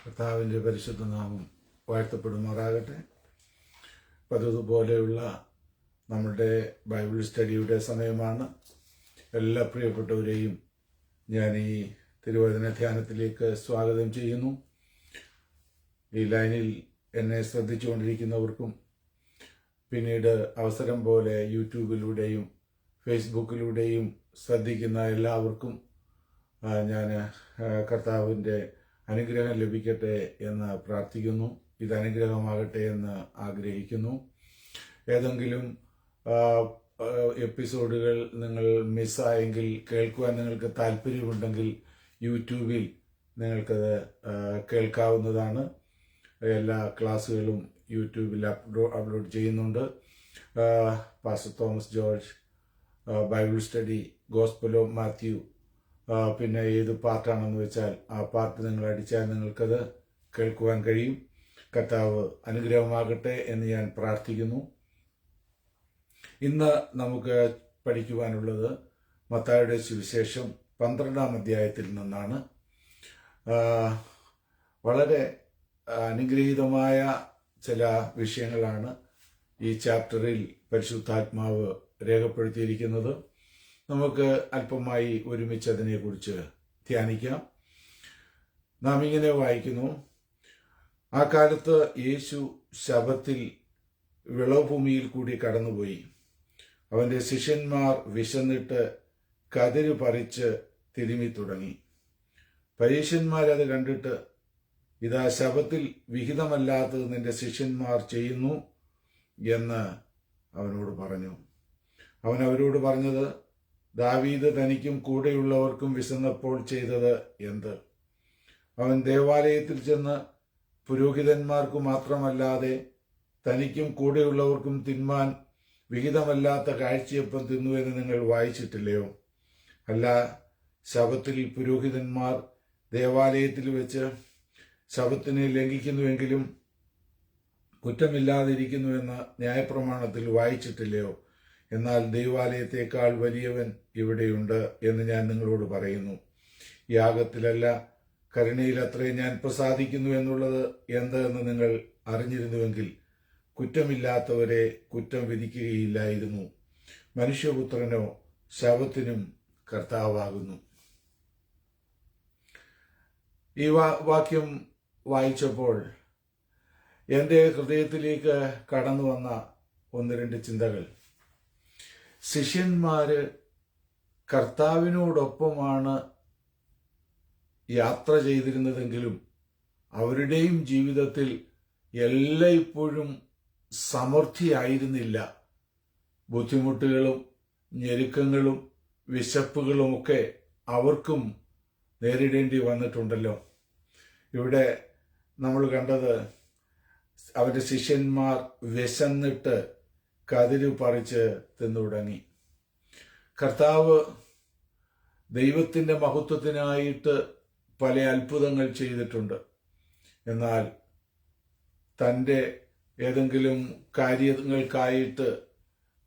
കർത്താവിൻ്റെ പരിശുദ്ധ നാമം വാഴ്ത്തപ്പെടുമാറാകട്ടെ. പതിവുപോലെയുള്ള നമ്മുടെ ബൈബിൾ സ്റ്റഡിയുടെ സമയമാണ്. എല്ലാ പ്രിയപ്പെട്ടവരെയും ഞാൻ ഈ തിരുവചന ധ്യാനത്തിലേക്ക് സ്വാഗതം ചെയ്യുന്നു. ഈ ലൈനിൽ എന്നെ ശ്രദ്ധിച്ചുകൊണ്ടിരിക്കുന്നവർക്കും പിന്നീട് അവസരം പോലെ യൂട്യൂബിലൂടെയും ഫേസ്ബുക്കിലൂടെയും ശ്രദ്ധിക്കുന്ന എല്ലാവർക്കും ഞാൻ കർത്താവിൻ്റെ അനുഗ്രഹം ലഭിക്കട്ടെ എന്ന് പ്രാർത്ഥിക്കുന്നു. ഇത് അനുഗ്രഹമാകട്ടെ എന്ന് ആഗ്രഹിക്കുന്നു. ഏതെങ്കിലും എപ്പിസോഡുകൾ നിങ്ങൾ മിസ്സായെങ്കിൽ കേൾക്കുവാൻ നിങ്ങൾക്ക് താല്പര്യമുണ്ടെങ്കിൽ യൂട്യൂബിൽ നിങ്ങൾക്കത് കേൾക്കാവുന്നതാണ്. എല്ലാ ക്ലാസ്സുകളും യൂട്യൂബിൽ അപ്ലോഡ് ചെയ്യുന്നുണ്ട്. Pastor Thomas George Bible study, gospel of Mathew, പിന്നെ ഏത് പാർട്ടാണെന്ന് വെച്ചാൽ ആ പാർട്ട് നിങ്ങൾ അടിച്ചാൽ നിങ്ങൾക്കത് കേൾക്കുവാൻ കഴിയും. കർത്താവ് അനുഗ്രഹമാകട്ടെ എന്ന് ഞാൻ പ്രാർത്ഥിക്കുന്നു. ഇന്ന് നമുക്ക് പഠിക്കുവാനുള്ളത് മത്തായിയുടെ സുവിശേഷം 12-ാം അധ്യായത്തിൽ നിന്നാണ്. വളരെ അനുഗ്രഹീതമായ ചില വിഷയങ്ങളാണ് ഈ ചാപ്റ്ററിൽ പരിശുദ്ധാത്മാവ് രേഖപ്പെടുത്തിയിരിക്കുന്നത്. നമുക്ക് അല്പമായി ഒരുമിച്ച് അതിനെക്കുറിച്ച് ധ്യാനിക്കാം. നാം ഇങ്ങനെ വായിക്കുന്നു: ആ കാലത്ത് യേശു ശബ്ബത്തിൽ വിളഭൂമിയിൽ കൂടി കടന്നുപോയി. അവന്റെ ശിഷ്യന്മാർ വിശന്നിട്ട് കതിര് പറിച്ച് തിരുമി തുടങ്ങി. പരീശന്മാരത് കണ്ടിട്ട്, ഇതാ ശബ്ബത്തിൽ വിഹിതമല്ലാത്തത് നിന്റെ ശിഷ്യന്മാർ ചെയ്യുന്നു എന്ന് അവനോട് പറഞ്ഞു. അവൻ അവരോട് പറഞ്ഞത്, ദാവീദ് തനിക്കും കൂടെയുള്ളവർക്കും വിശന്നപ്പോൾ ചെയ്തത് എന്ത്? അവൻ ദേവാലയത്തിൽ ചെന്ന് പുരോഹിതന്മാർക്കു മാത്രമല്ലാതെ തനിക്കും കൂടെയുള്ളവർക്കും തിന്മാൻ വിഹിതമല്ലാത്ത കാഴ്ചയപ്പം തിന്നുവെന്ന് നിങ്ങൾ വായിച്ചിട്ടില്ലയോ? അല്ല, ശബ്ബത്തിൽ പുരോഹിതന്മാർ ദേവാലയത്തിൽ വെച്ച് ശബ്ബത്തിനെ ലംഘിക്കുന്നുവെങ്കിലും കുറ്റമില്ലാതിരിക്കുന്നുവെന്ന് ന്യായപ്രമാണത്തിൽ വായിച്ചിട്ടില്ലയോ? എന്നാൽ ദൈവാലയത്തേക്കാൾ വലിയവൻ ഇവിടെയുണ്ട് എന്ന് ഞാൻ നിങ്ങളോട് പറയുന്നു. യാഗത്തിലല്ല, കരുണയിലത്രേ ഞാൻ പ്രസാദിക്കുന്നു എന്നുള്ളത് എന്ത് എന്ന് നിങ്ങൾ അറിഞ്ഞിരുന്നുവെങ്കിൽ കുറ്റമില്ലാത്തവരെ കുറ്റം വിധിക്കുകയില്ലായിരുന്നു. മനുഷ്യപുത്രനോ ശബ്ബത്തിനും കർത്താവാകുന്നു. ഈ വാക്യം വായിച്ചപ്പോൾ എൻ്റെ ഹൃദയത്തിലേക്ക് കടന്നു വന്ന ഒന്ന് രണ്ട് ചിന്തകൾ. ശിഷ്യന്മാര് കർത്താവിനോടൊപ്പമാണ് യാത്ര ചെയ്തിരുന്നതെങ്കിലും അവരുടെയും ജീവിതത്തിൽ എല്ലായ്പ്പോഴും സമൃദ്ധിയായിരുന്നില്ല. ബുദ്ധിമുട്ടുകളും ഞെരുക്കങ്ങളും വിശപ്പുകളുമൊക്കെ അവർക്കും നേരിടേണ്ടി വന്നിട്ടുണ്ടല്ലോ. ഇവിടെ നമ്മൾ കണ്ടത് അവരുടെ ശിഷ്യന്മാർ വിശന്നിട്ട് കതിര് പറിച്ച് തിന്നു തുടങ്ങി. കർത്താവ് ദൈവത്തിൻ്റെ മഹത്വത്തിനായിട്ട് പല അത്ഭുതങ്ങൾ ചെയ്തിട്ടുണ്ട്. എന്നാൽ തൻ്റെ ഏതെങ്കിലും കാര്യങ്ങൾക്കായിട്ട്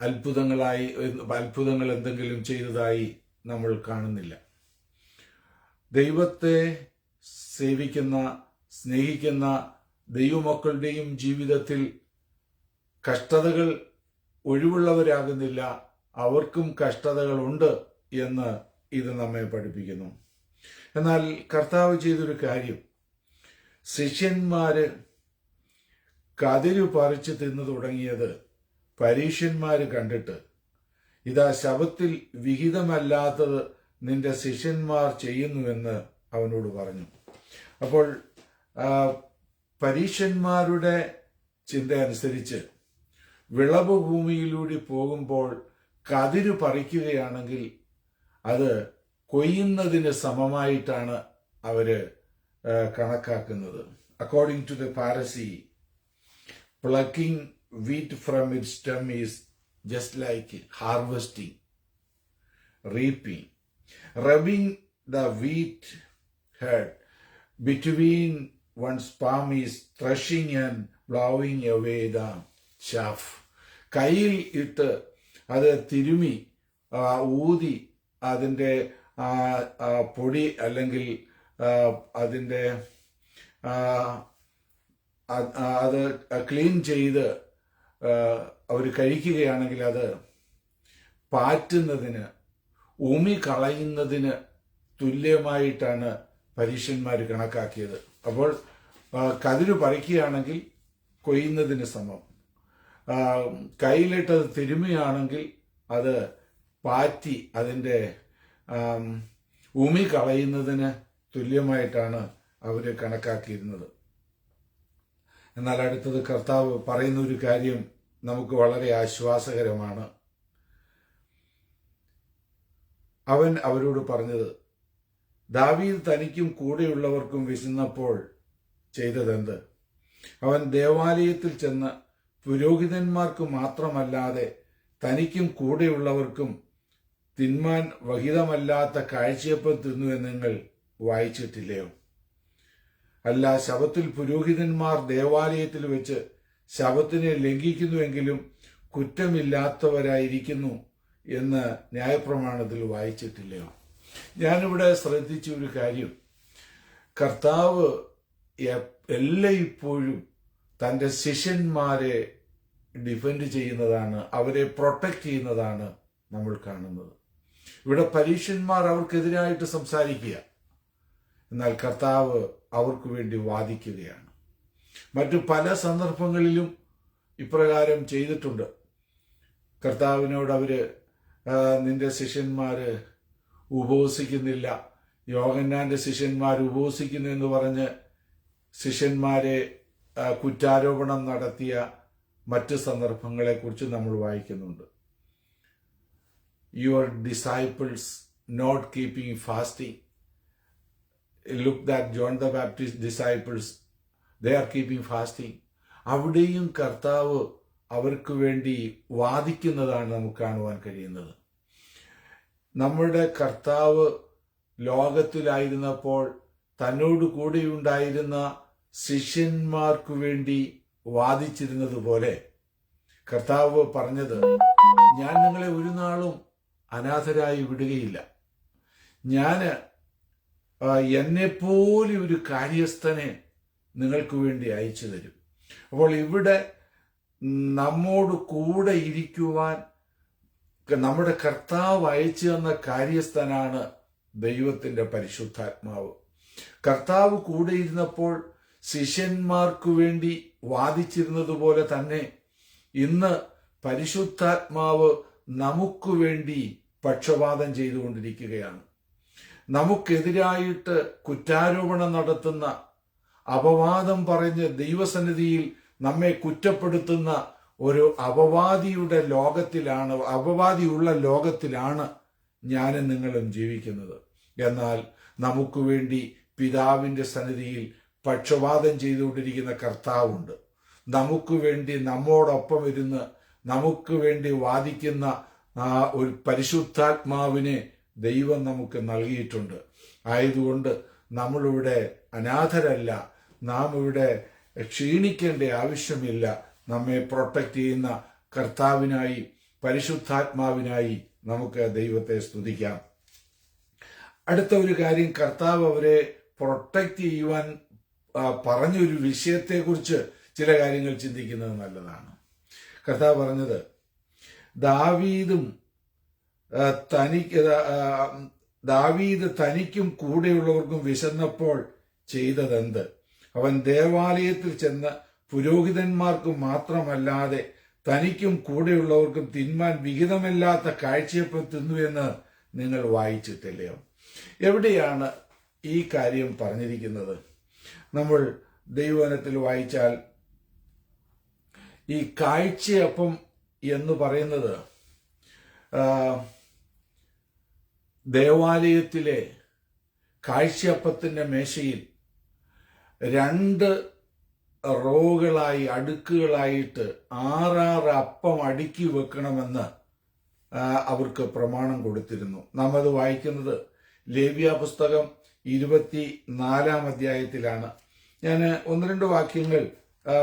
അത്ഭുതങ്ങൾ എന്തെങ്കിലും ചെയ്തതായി നമ്മൾ കാണുന്നില്ല. ദൈവത്തെ സേവിക്കുന്ന, സ്നേഹിക്കുന്ന ദൈവമക്കളുടെയും ജീവിതത്തിൽ കഷ്ടതകൾ ഒഴിവുള്ളവരാകുന്നില്ല. അവർക്കും കഷ്ടതകളുണ്ട് എന്ന് ഇത് നമ്മെ പഠിപ്പിക്കുന്നു. എന്നാൽ കർത്താവ് ചെയ്തൊരു കാര്യം, ശിഷ്യന്മാര് കതിര് പറിച്ച് തിന്നു തുടങ്ങിയത് പരീശന്മാര് കണ്ടിട്ട്, ഇതാ ശബ്ബത്തിൽ വിഹിതമല്ലാത്തത് നിന്റെ ശിഷ്യന്മാർ ചെയ്യുന്നുവെന്ന് അവനോട് പറഞ്ഞു. അപ്പോൾ പരീശന്മാരുടെ ചിന്ത അനുസരിച്ച് വിളവ് ഭൂമിയിലൂടെ പോകുമ്പോൾ കതിര് പറിക്കുകയാണെങ്കിൽ അത് കൊയ്യുന്നതിന് സമമായിട്ടാണ് അവര് കണക്കാക്കുന്നത്. According to the Pharisee, plucking wheat from its stem is just like harvesting, reaping. Rubbing the wheat head between one's palm is threshing and blowing away the chaff. കയ്യിൽ ഇട്ട് അത് തിരുമി ഊതി അതിൻ്റെ പൊടി അല്ലെങ്കിൽ അതിൻ്റെ അത് ക്ലീൻ ചെയ്ത് അവർ കഴിക്കുകയാണെങ്കിൽ അത് പാറ്റുന്നതിന്, ഉമി കളയുന്നതിന് തുല്യമായിട്ടാണ് പരീക്ഷന്മാർ കണക്കാക്കിയത്. അപ്പോൾ കതിര് പറിക്കുകയാണെങ്കിൽ കൊയ്യുന്നതിന് സമം, കയ്യിലിട്ടത് തിരുമിയാണെങ്കിൽ അത് പാറ്റി അതിൻ്റെ ഉമി കളയുന്നതിന് തുല്യമായിട്ടാണ് അവർ കണക്കാക്കിയിരുന്നത്. എന്നാൽ അടുത്തത് കർത്താവ് പറയുന്ന ഒരു കാര്യം നമുക്ക് വളരെ ആശ്വാസകരമാണ്. അവൻ അവരോട് പറഞ്ഞത്, ദാവീദ് തനിക്കും കൂടെയുള്ളവർക്കും വിശന്നപ്പോൾ ചെയ്തതെന്ത്? അവൻ ദേവാലയത്തിൽ ചെന്ന് പുരോഹിതന്മാർക്ക് മാത്രമല്ലാതെ തനിക്കും കൂടെയുള്ളവർക്കും തിന്മാൻ വഹിതമല്ലാത്ത കാഴ്ചയപ്പം തിന്നു എന്ന് നിങ്ങൾ വായിച്ചിട്ടില്ലയോ? അല്ല, ശബത്തിൽ പുരോഹിതന്മാർ ദേവാലയത്തിൽ വെച്ച് ശബത്തിനെ ലംഘിക്കുന്നുവെങ്കിലും കുറ്റമില്ലാത്തവരായിരിക്കുന്നു എന്ന് ന്യായപ്രമാണത്തിൽ വായിച്ചിട്ടില്ലയോ? ഞാനിവിടെ ശ്രദ്ധിച്ച ഒരു കാര്യം, കർത്താവ് എല്ലായ്പ്പോഴും തൻ്റെ ശിഷ്യന്മാരെ ഡിഫെൻഡ് ചെയ്യുന്നതാണ്, അവരെ പ്രൊട്ടക്റ്റ് ചെയ്യുന്നതാണ് നമ്മൾ കാണുന്നത്. ഇവിടെ പരീക്ഷന്മാർ അവർക്കെതിരായിട്ട് സംസാരിക്കുക, എന്നാൽ കർത്താവ് അവർക്ക് വേണ്ടി വാദിക്കുകയാണ്. മറ്റു പല സന്ദർഭങ്ങളിലും ഇപ്രകാരം ചെയ്തിട്ടുണ്ട്. കർത്താവിനോട് അവര് നിന്റെ ശിഷ്യന്മാര് ഉപവസിക്കുന്നില്ല, യോഹന്നാന്റെ ശിഷ്യന്മാർ ഉപവസിക്കുന്നു എന്ന് പറഞ്ഞ് ശിഷ്യന്മാരെ കുറ്റാരോപണം നടത്തിയ മറ്റ് സന്ദർഭങ്ങളെക്കുറിച്ച് നമ്മൾ വായിക്കുന്നുണ്ട്. Your disciples not keeping fasting, look that John the Baptist disciples they are keeping fasting. അവിടെയും കർത്താവ് അവർക്ക് വേണ്ടി വാദിക്കുന്നതാണ് നമുക്ക് കാണുവാൻ കഴിയുന്നത്. നമ്മുടെ കർത്താവ് ലോകത്തിലായിരുന്നപ്പോൾ തന്നോട് കൂടെയുണ്ടായിരുന്ന ശിഷ്യന്മാർക്കു വേണ്ടി വാദിച്ചിരുന്നത് പോലെ കർത്താവ് പറഞ്ഞത്, ഞാൻ നിങ്ങളെ ഒരു നാളും അനാഥരായി വിടുകയില്ല, ഞാൻ എന്നെപ്പോലെ ഒരു കാര്യസ്ഥനെ നിങ്ങൾക്ക് വേണ്ടി അയച്ചു തരും. അപ്പോൾ ഇവിടെ നമ്മോട് കൂടെ ഇരിക്കുവാൻ നമ്മുടെ കർത്താവ് അയച്ചു തന്ന കാര്യസ്ഥനാണ് ദൈവത്തിന്റെ പരിശുദ്ധാത്മാവ്. കർത്താവ് കൂടെ ഇരുന്നപ്പോൾ ശിഷ്യന്മാർക്കു വേണ്ടി വാദിച്ചിരുന്നത് പോലെ തന്നെ ഇന്ന് പരിശുദ്ധാത്മാവ് നമുക്ക് വേണ്ടി പക്ഷപാതം ചെയ്തുകൊണ്ടിരിക്കുകയാണ്. നമുക്കെതിരായിട്ട് കുറ്റാരോപണം നടത്തുന്ന, അപവാദം പറഞ്ഞ് ദൈവസന്നിധിയിൽ നമ്മെ കുറ്റപ്പെടുത്തുന്ന ഒരു അപവാദിയുള്ള ലോകത്തിലാണ് ഞാനും നിങ്ങളും ജീവിക്കുന്നത്. എന്നാൽ നമുക്ക് വേണ്ടി പിതാവിന്റെ സന്നിധിയിൽ പക്ഷപാതം ചെയ്തുകൊണ്ടിരിക്കുന്ന കർത്താവുണ്ട്. നമുക്ക് വേണ്ടി നമ്മോടൊപ്പം ഇരുന്ന് നമുക്ക് വേണ്ടി വാദിക്കുന്ന ഒരു പരിശുദ്ധാത്മാവിനെ ദൈവം നമുക്ക് നൽകിയിട്ടുണ്ട്. ആയതുകൊണ്ട് നമ്മളിവിടെ അനാഥരല്ല, നാം ഇവിടെ ക്ഷീണിക്കേണ്ട ആവശ്യമില്ല. നമ്മെ പ്രൊട്ടക്റ്റ് ചെയ്യുന്ന കർത്താവിനായി, പരിശുദ്ധാത്മാവിനായി നമുക്ക് ദൈവത്തെ സ്തുതിക്കാം. അടുത്ത ഒരു കാര്യം, കർത്താവ് അവരെ പ്രൊട്ടക്റ്റ് ചെയ്യുവാൻ പറഞ്ഞൊരു വിഷയത്തെക്കുറിച്ച് ചില കാര്യങ്ങൾ ചിന്തിക്കുന്നത് നല്ലതാണ്. കർത്താവ് പറഞ്ഞത്, ദാവീദ് തനിക്കും കൂടെയുള്ളവർക്കും വിശന്നപ്പോൾ ചെയ്തതെന്ത്? അവൻ ദേവാലയത്തിൽ ചെന്ന് പുരോഹിതന്മാർക്ക് മാത്രമല്ലാതെ തനിക്കും കൂടെയുള്ളവർക്കും തിന്മാൻ വിഹിതമില്ലാത്ത കാഴ്ചയപ്പം തിന്നു എന്ന് നിങ്ങൾ വായിച്ചിട്ടില്ലയോ? എവിടെയാണ് ഈ കാര്യം പറഞ്ഞിരിക്കുന്നത്? നമ്മൾ ദൈവവചനത്തിൽ വായിച്ചാൽ ഈ കാഴ്ചയപ്പം എന്ന് പറയുന്നത് ദേവാലയത്തിലെ കാഴ്ചയപ്പത്തിന്റെ മേശയിൽ 2 റോകളായി, അടുക്കുകളായിട്ട് 6 അപ്പം അടുക്കി വെക്കണമെന്ന് അവർക്ക് പ്രമാണം കൊടുത്തിരുന്നു. നാം അത് വായിക്കുന്നത് ലേവ്യ പുസ്തകം 24-ാം അധ്യായത്തിലാണ്. ഞാൻ 1-2 വാക്യങ്ങൾ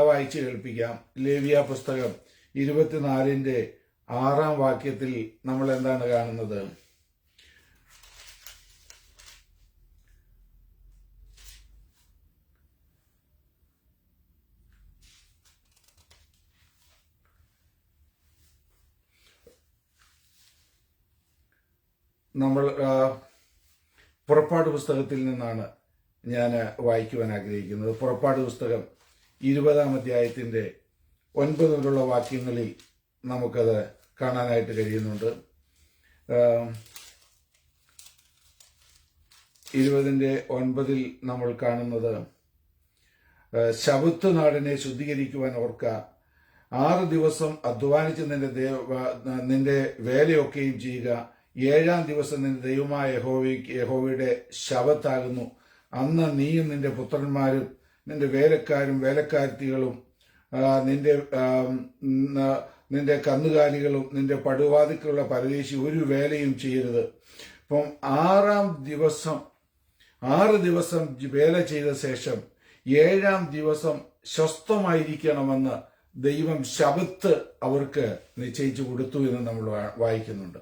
വായിച്ചു കേൾപ്പിക്കാം. ലേവ്യ പുസ്തകം 24-ന്റെ 6-ാം വാക്യത്തിൽ നമ്മൾ എന്താണ് കാണുന്നത്? നമ്മൾ പുറപ്പാട് പുസ്തകത്തിൽ നിന്നാണ് ഞാൻ വായിക്കുവാൻ ആഗ്രഹിക്കുന്നത്. പുറപ്പാട് പുസ്തകം 20-ാം അധ്യായത്തിൻ്റെ 9 മുതലുള്ള വാക്യങ്ങളിൽ നമുക്കത് കാണാനായിട്ട് കഴിയുന്നുണ്ട്. 20:9 നമ്മൾ കാണുന്നത്, ശബത്ത് നാടിനെ ശുദ്ധീകരിക്കുവാൻ ഓർക്ക, 6 ദിവസം അധ്വാനിച്ച് നിന്റെ വേലയൊക്കെയും ചെയ്യുക. 7-ാം ദിവസം നിന്റെ ദൈവമായ യഹോവയുടെ ശബത്താകുന്നു. അന്ന് നീയും നിന്റെ പുത്രന്മാരും നിന്റെ വേലക്കാരും വേലക്കാരത്തികളും നിന്റെ കന്നുകാലികളും നിന്റെ പടുവാതിക്കുള്ള പരദേശി ഒരു വേലയും ചെയ്യരുത്. അപ്പം 6 ദിവസം വേല ചെയ്ത ശേഷം 7-ാം ദിവസം സ്വസ്ഥമായിരിക്കണമെന്ന് ദൈവം ശബത്ത് അവർക്ക് നിശ്ചയിച്ചു കൊടുത്തു എന്ന് നമ്മൾ വായിക്കുന്നുണ്ട്.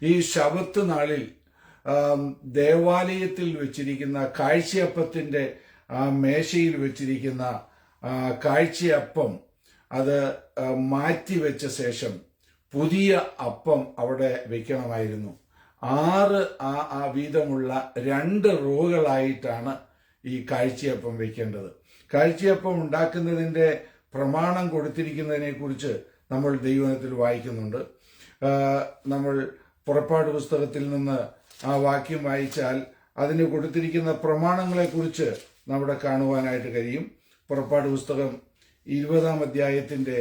ഈ ശബത്ത് നാളിൽ ദേവാലയത്തിൽ വെച്ചിരിക്കുന്ന കാഴ്ചയപ്പത്തിന്റെ മേശയിൽ വെച്ചിരിക്കുന്ന കാഴ്ചയപ്പം അത് മാറ്റിവെച്ച ശേഷം പുതിയ അപ്പം അവിടെ വെക്കണമായിരുന്നു. 6 വീതമുള്ള 2 റോകളായിട്ടാണ് ഈ കാഴ്ചയപ്പം വെക്കേണ്ടത്. കാഴ്ചയപ്പം ഉണ്ടാക്കുന്നതിന്റെ പ്രമാണം കൊടുത്തിരിക്കുന്നതിനെ കുറിച്ച് നമ്മൾ ദൈവവചനത്തിൽ വായിക്കുന്നുണ്ട്. നമ്മൾ പുറപ്പാട് പുസ്തകത്തിൽ നിന്ന് ആ വാക്യം വായിച്ചാൽ അതിന് കൊടുത്തിരിക്കുന്ന പ്രമാണങ്ങളെക്കുറിച്ച് നമ്മുടെ കാണുവാനായിട്ട് കഴിയും. പുറപ്പാട് പുസ്തകം 20-ാം അധ്യായത്തിന്റെ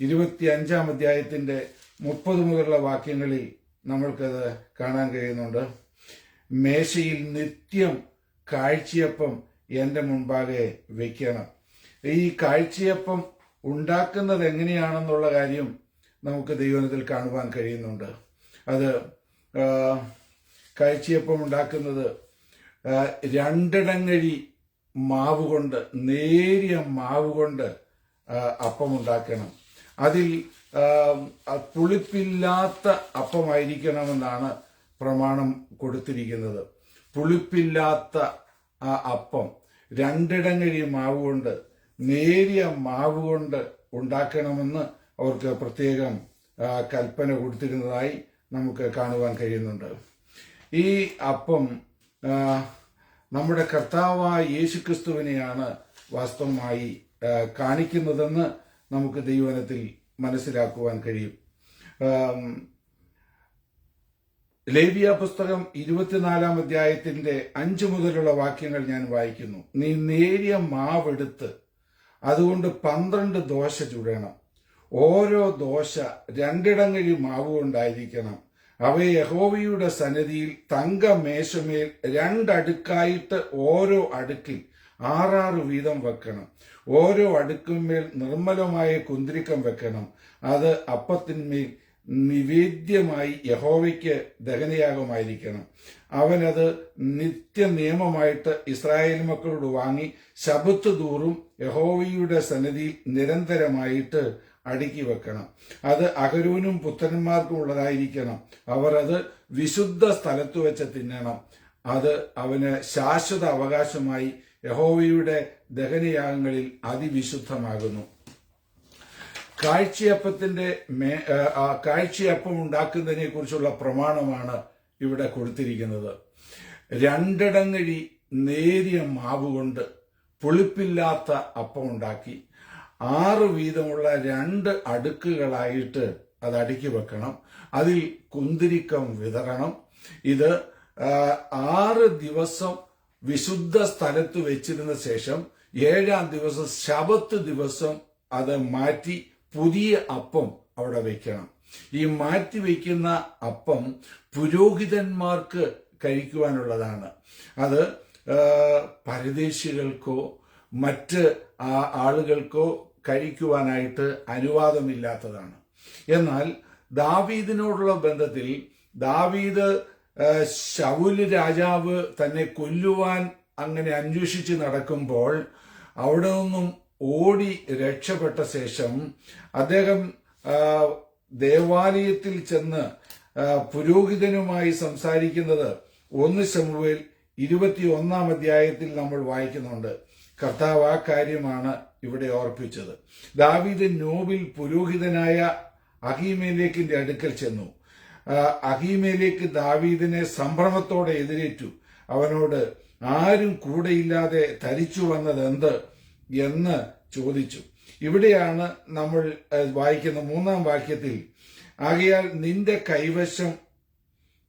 25-ാം അധ്യായത്തിന്റെ 30 മുതലുള്ള വാക്യങ്ങളിൽ നമ്മൾക്കത് കാണാൻ കഴിയുന്നുണ്ട്. മേശയിൽ നിത്യം കാഴ്ചയപ്പം എൻ്റെ മുൻപാകെ വെക്കണം. ഈ കാഴ്ചയപ്പം ഉണ്ടാക്കുന്നത് എങ്ങനെയാണെന്നുള്ള കാര്യം നമുക്ക് ദൈവവചനത്തിൽ കാണുവാൻ കഴിയുന്നുണ്ട്. അത് കാഴ്ചയപ്പം ഉണ്ടാക്കുന്നത് 2 ഇടങ്ങഴി മാവ് കൊണ്ട്, നേരിയ മാവ് കൊണ്ട് അപ്പം ഉണ്ടാക്കണം. അതിൽ പുളിപ്പില്ലാത്ത അപ്പമായിരിക്കണമെന്നാണ് പ്രമാണം കൊടുത്തിരിക്കുന്നത്. പുളിപ്പില്ലാത്ത ആ അപ്പം 2 ഇടങ്ങഴി മാവ് കൊണ്ട്, നേരിയ മാവ് കൊണ്ട് ഉണ്ടാക്കണമെന്ന് അവർക്ക് പ്രത്യേകം കൽപ്പന കൊടുത്തിരുന്നതായി നമുക്ക് കാണുവാൻ കഴിയുന്നുണ്ട്. ഈ അപ്പം നമ്മുടെ കർത്താവായ യേശുക്രിസ്തുവിനെയാണ് വാസ്തവമായി കാണിക്കുന്നതെന്ന് നമുക്ക് ദൈവവചനത്തിൽ മനസ്സിലാക്കുവാൻ കഴിയും. ലേവ്യ പുസ്തകം 24-ാം അധ്യായത്തിന്റെ 5 മുതലുള്ള വാക്യങ്ങൾ ഞാൻ വായിക്കുന്നു. നീ നേരിയ മാവെടുത്ത് അതുകൊണ്ട് 12 ദോശ ചുടണം. ഓരോ ദോശ 2 ഇടങ്ങഴി മാവ് കൊണ്ടായിരിക്കണം. അവയെ യഹോവയുടെ സന്നിധിയിൽ തങ്കമേശമേൽ 2 അടുക്കായിട്ട് ഓരോ അടുക്കിൽ 6 വീതം വെക്കണം. ഓരോ അടുക്കുമേൽ നിർമ്മലമായ കുന്തിരിക്കം വെക്കണം. അത് അപ്പത്തിന്മേൽ നിവേദ്യമായി യഹോവയ്ക്ക് ദഹനയാഗമായിരിക്കണം. അവനത് നിത്യനിയമമായിട്ട് ഇസ്രായേൽ മക്കളോട് വാങ്ങി ശബത്ത് തോറും യഹോവയുടെ സന്നിധിയിൽ നിരന്തരമായിട്ട് അടുക്കി വെക്കണം. അത് അഹരോനും പുത്രന്മാർക്കും ഉള്ളതായിരിക്കണം. അവർ അത് വിശുദ്ധ സ്ഥലത്ത് വെച്ച് തിന്നണം. അത് അവന് ശാശ്വത അവകാശമായി യഹോവയുടെ ദഹനയാഗങ്ങളിൽ അതിവിശുദ്ധമാകുന്നു. കാഴ്ചയപ്പം ഉണ്ടാക്കുന്നതിനെ കുറിച്ചുള്ള പ്രമാണമാണ് ഇവിടെ കൊടുത്തിരിക്കുന്നത്. 2 ഇടങ്ങഴി നേരിയ മാവ് കൊണ്ട് പുളിപ്പില്ലാത്ത അപ്പം ഉണ്ടാക്കി 6 വീതമുള്ള 2 അടുക്കുകളായിട്ട് അത് അടുക്കി വെക്കണം. അതിൽ കുന്തിരിക്കം വിതറണം. ഇത് 6 ദിവസം വിശുദ്ധ സ്ഥലത്ത് വെച്ചിരുന്ന ശേഷം 7-ാം ദിവസം ശബത്ത് ദിവസം അത് മാറ്റി പുതിയ അപ്പം അവിടെ വെക്കണം. ഈ മാറ്റി വയ്ക്കുന്ന അപ്പം പുരോഹിതന്മാർക്ക് കഴിക്കുവാനുള്ളതാണ്. അത് പരദേശികൾക്കോ മറ്റ് ആളുകൾക്കോ കഴിക്കുവാനായിട്ട് അനുവാദമില്ലാത്തതാണ്. എന്നാൽ ദാവീദിനോടുള്ള ബന്ധത്തിൽ ദാവീദ് ശൗല് രാജാവ് തന്നെ കൊല്ലുവാൻ അങ്ങനെ അന്വേഷിച്ച് നടക്കുമ്പോൾ അവിടെ നിന്നും ഓടി രക്ഷപ്പെട്ട ശേഷം അദ്ദേഹം ദേവാലയത്തിൽ ചെന്ന് പുരോഹിതനുമായി സംസാരിക്കുന്നത് 1 ശമൂവേൽ 21-ാം അധ്യായത്തിൽ നമ്മൾ വായിക്കുന്നുണ്ട്. കർത്താവ് ആ കാര്യമാണ് ഇവിടെ ഓർപ്പിച്ചത്. ദാവീദ് നോബിൽ പുരോഹിതനായ അഹീമേലെക്കിന്റെ അടുക്കൽ ചെന്നു. അഹീമേലേക്ക് ദാവീദിനെ സംഭ്രമത്തോടെ എതിരേറ്റു. അവനോട് ആരും കൂടെയില്ലാതെ തരിച്ചു വന്നതെന്ത് എന്ന് ചോദിച്ചു. ഇവിടെയാണ് നമ്മൾ വായിക്കുന്ന 3-ാം വാക്യത്തിൽ, ആകയാൽ നിന്റെ കൈവശം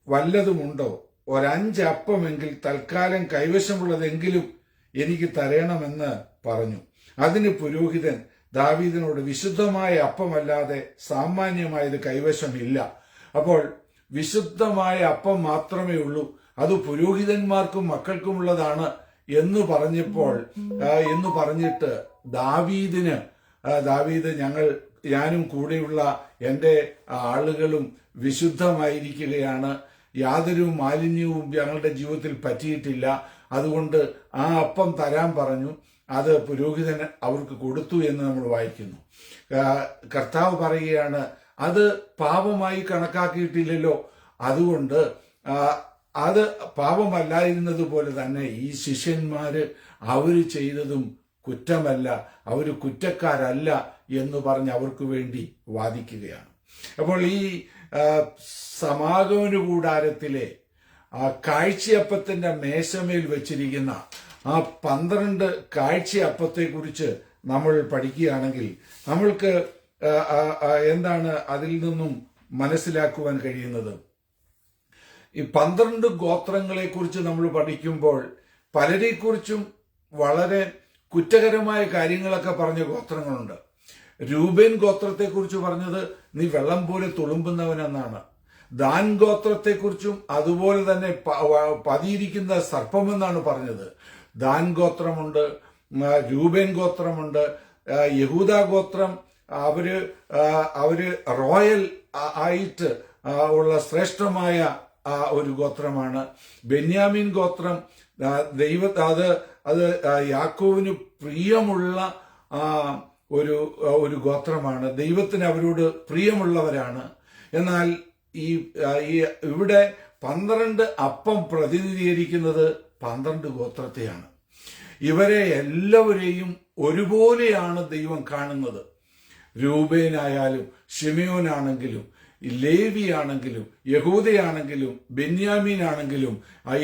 വല്ലതുമുണ്ടോ? 5 അപ്പമെങ്കിൽ തൽക്കാലം കൈവശമുള്ളതെങ്കിലും എനിക്ക് തരണമെന്ന് പറഞ്ഞു. അതിന് പുരോഹിതൻ ദാവീദിനോട്, വിശുദ്ധമായ അപ്പമല്ലാതെ സാമാന്യമായത് കൈവശമില്ല. അപ്പോൾ വിശുദ്ധമായ അപ്പം മാത്രമേ ഉള്ളൂ, അത് പുരോഹിതന്മാർക്കും മക്കൾക്കുമുള്ളതാണ് എന്ന് പറഞ്ഞിട്ട് ദാവീദ് ഞാനും കൂടെയുള്ള എൻ്റെ ആളുകളും വിശുദ്ധമായിരിക്കുകയാണ്, യാതൊരു മാലിന്യവും ഞങ്ങളുടെ ജീവിതത്തിൽ പറ്റിയിട്ടില്ല, അതുകൊണ്ട് ആ അപ്പം തരാൻ പറഞ്ഞു. അത് പുരോഹിതൻ അവർക്ക് കൊടുത്തു എന്ന് നമ്മൾ വായിക്കുന്നു. കർത്താവ് പറയുകയാണ്, അത് പാപമായി കണക്കാക്കിയിട്ടില്ലല്ലോ, അതുകൊണ്ട് അത് പാപമല്ലായിരുന്നത് പോലെ തന്നെ ഈ ശിഷ്യന്മാര് അവര് ചെയ്തതും കുറ്റമല്ല, അവര് കുറ്റക്കാരല്ല എന്ന് പറഞ്ഞ് അവർക്ക് വേണ്ടി വാദിക്കുകയാണ്. അപ്പോൾ ഈ സമാഗമന കൂടാരത്തിലെ കാഴ്ചയപ്പത്തിന്റെ മേശമേൽ വെച്ചിരിക്കുന്ന ആ 12 കാഴ്ചയപ്പത്തെ കുറിച്ച് നമ്മൾ പഠിക്കുകയാണെങ്കിൽ നമ്മൾക്ക് എന്താണ് അതിൽ നിന്നും മനസ്സിലാക്കുവാൻ കഴിയുന്നത്? ഈ 12 ഗോത്രങ്ങളെ കുറിച്ച് നമ്മൾ പഠിക്കുമ്പോൾ പലരെക്കുറിച്ചും വളരെ കുറ്റകരമായ കാര്യങ്ങളൊക്കെ പറഞ്ഞ ഗോത്രങ്ങളുണ്ട്. രൂബേൻ ഗോത്രത്തെക്കുറിച്ച് പറഞ്ഞത് നീ വെള്ളം പോലെ തുളുമ്പുന്നവനെന്നാണ്. ദാൻ ഗോത്രത്തെക്കുറിച്ചും അതുപോലെ തന്നെ പതിയിരിക്കുന്ന സർപ്പമെന്നാണ് പറഞ്ഞത്. ദാൻ ഗോത്രമുണ്ട്, രൂബേൻ ഗോത്രമുണ്ട്, യഹൂദ ഗോത്രം അവര് റോയൽ ആയിട്ട് ഉള്ള ശ്രേഷ്ഠമായ ഒരു ഗോത്രമാണ്. ബെന്യാമീൻ ഗോത്രം അത് യാക്കോവിന് പ്രിയമുള്ള ഒരു ഗോത്രമാണ്. ദൈവത്തിന് അവരോട് പ്രിയമുള്ളവരാണ്. എന്നാൽ ഇവിടെ 12 അപ്പം പ്രതിനിധീകരിക്കുന്നത് 12 ഗോത്രത്തെയാണ്. ഇവരെ എല്ലാവരെയും ഒരുപോലെയാണ് ദൈവം കാണുന്നത്. രൂബേനായാലും ശിമയോനാണെങ്കിലും ലേവിയാണെങ്കിലും യഹൂദയാണെങ്കിലും ബെന്യാമീനാണെങ്കിലും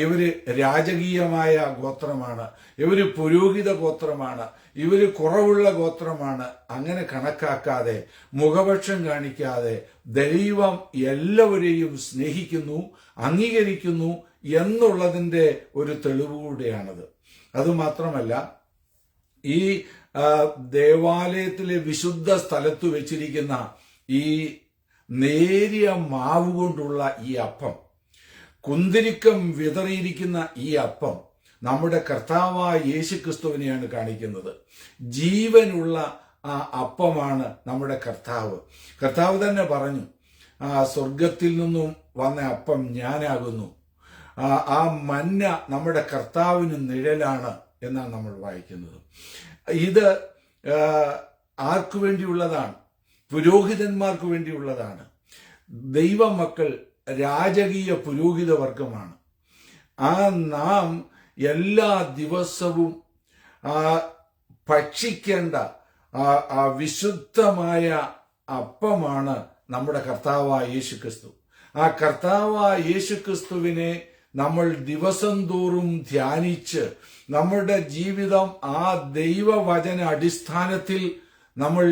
ഇവര് രാജകീയമായ ഗോത്രമാണ്, ഇവര് പുരോഹിത ഗോത്രമാണ്, ഇവര് കുറവുള്ള ഗോത്രമാണ്. അങ്ങനെ കണക്കാക്കാതെ, മുഖപക്ഷം കാണിക്കാതെ ദൈവം എല്ലാവരെയും സ്നേഹിക്കുന്നു, അംഗീകരിക്കുന്നു എന്നുള്ളതിന്റെ ഒരു തെളിവ് കൂടെയാണത്. അതുമാത്രമല്ല, ഈ ദേവാലയത്തിലെ വിശുദ്ധ സ്ഥലത്ത് വെച്ചിരിക്കുന്ന ഈ നേരിയ മാവ് കൊണ്ടുള്ള ഈ അപ്പം, കുന്തിരിക്കം വിതറിയിരിക്കുന്ന ഈ അപ്പം നമ്മുടെ കർത്താവായ യേശുക്രിസ്തുവിനെയാണ് കാണിക്കുന്നത്. ജീവനുള്ള ആ അപ്പമാണ് നമ്മുടെ കർത്താവ്. കർത്താവ് തന്നെ പറഞ്ഞു, സ്വർഗത്തിൽ നിന്നും വന്ന അപ്പം ഞാനാകുന്നു. ആ മന്ന നമ്മുടെ കർത്താവിന് നിഴലാണ് എന്നാണ് നമ്മൾ വായിക്കുന്നത്. ഇത് ആർക്കു വേണ്ടിയുള്ളതാണ്? പുരോഹിതന്മാർക്ക് വേണ്ടിയുള്ളതാണ്. ദൈവമക്കൾ രാജകീയ പുരോഹിത വർഗമാണ്. നാം എല്ലാ ദിവസവും ഭക്ഷിക്കേണ്ട വിശുദ്ധമായ അപ്പമാണ് നമ്മുടെ കർത്താവായ യേശുക്രിസ്തു. ആ കർത്താവായ യേശുക്രിസ്തുവിനെ നമ്മൾ ദിവസം തോറും ധ്യാനിച്ച് നമ്മുടെ ജീവിതം ആ ദൈവവചന അടിസ്ഥാനത്തിൽ നമ്മൾ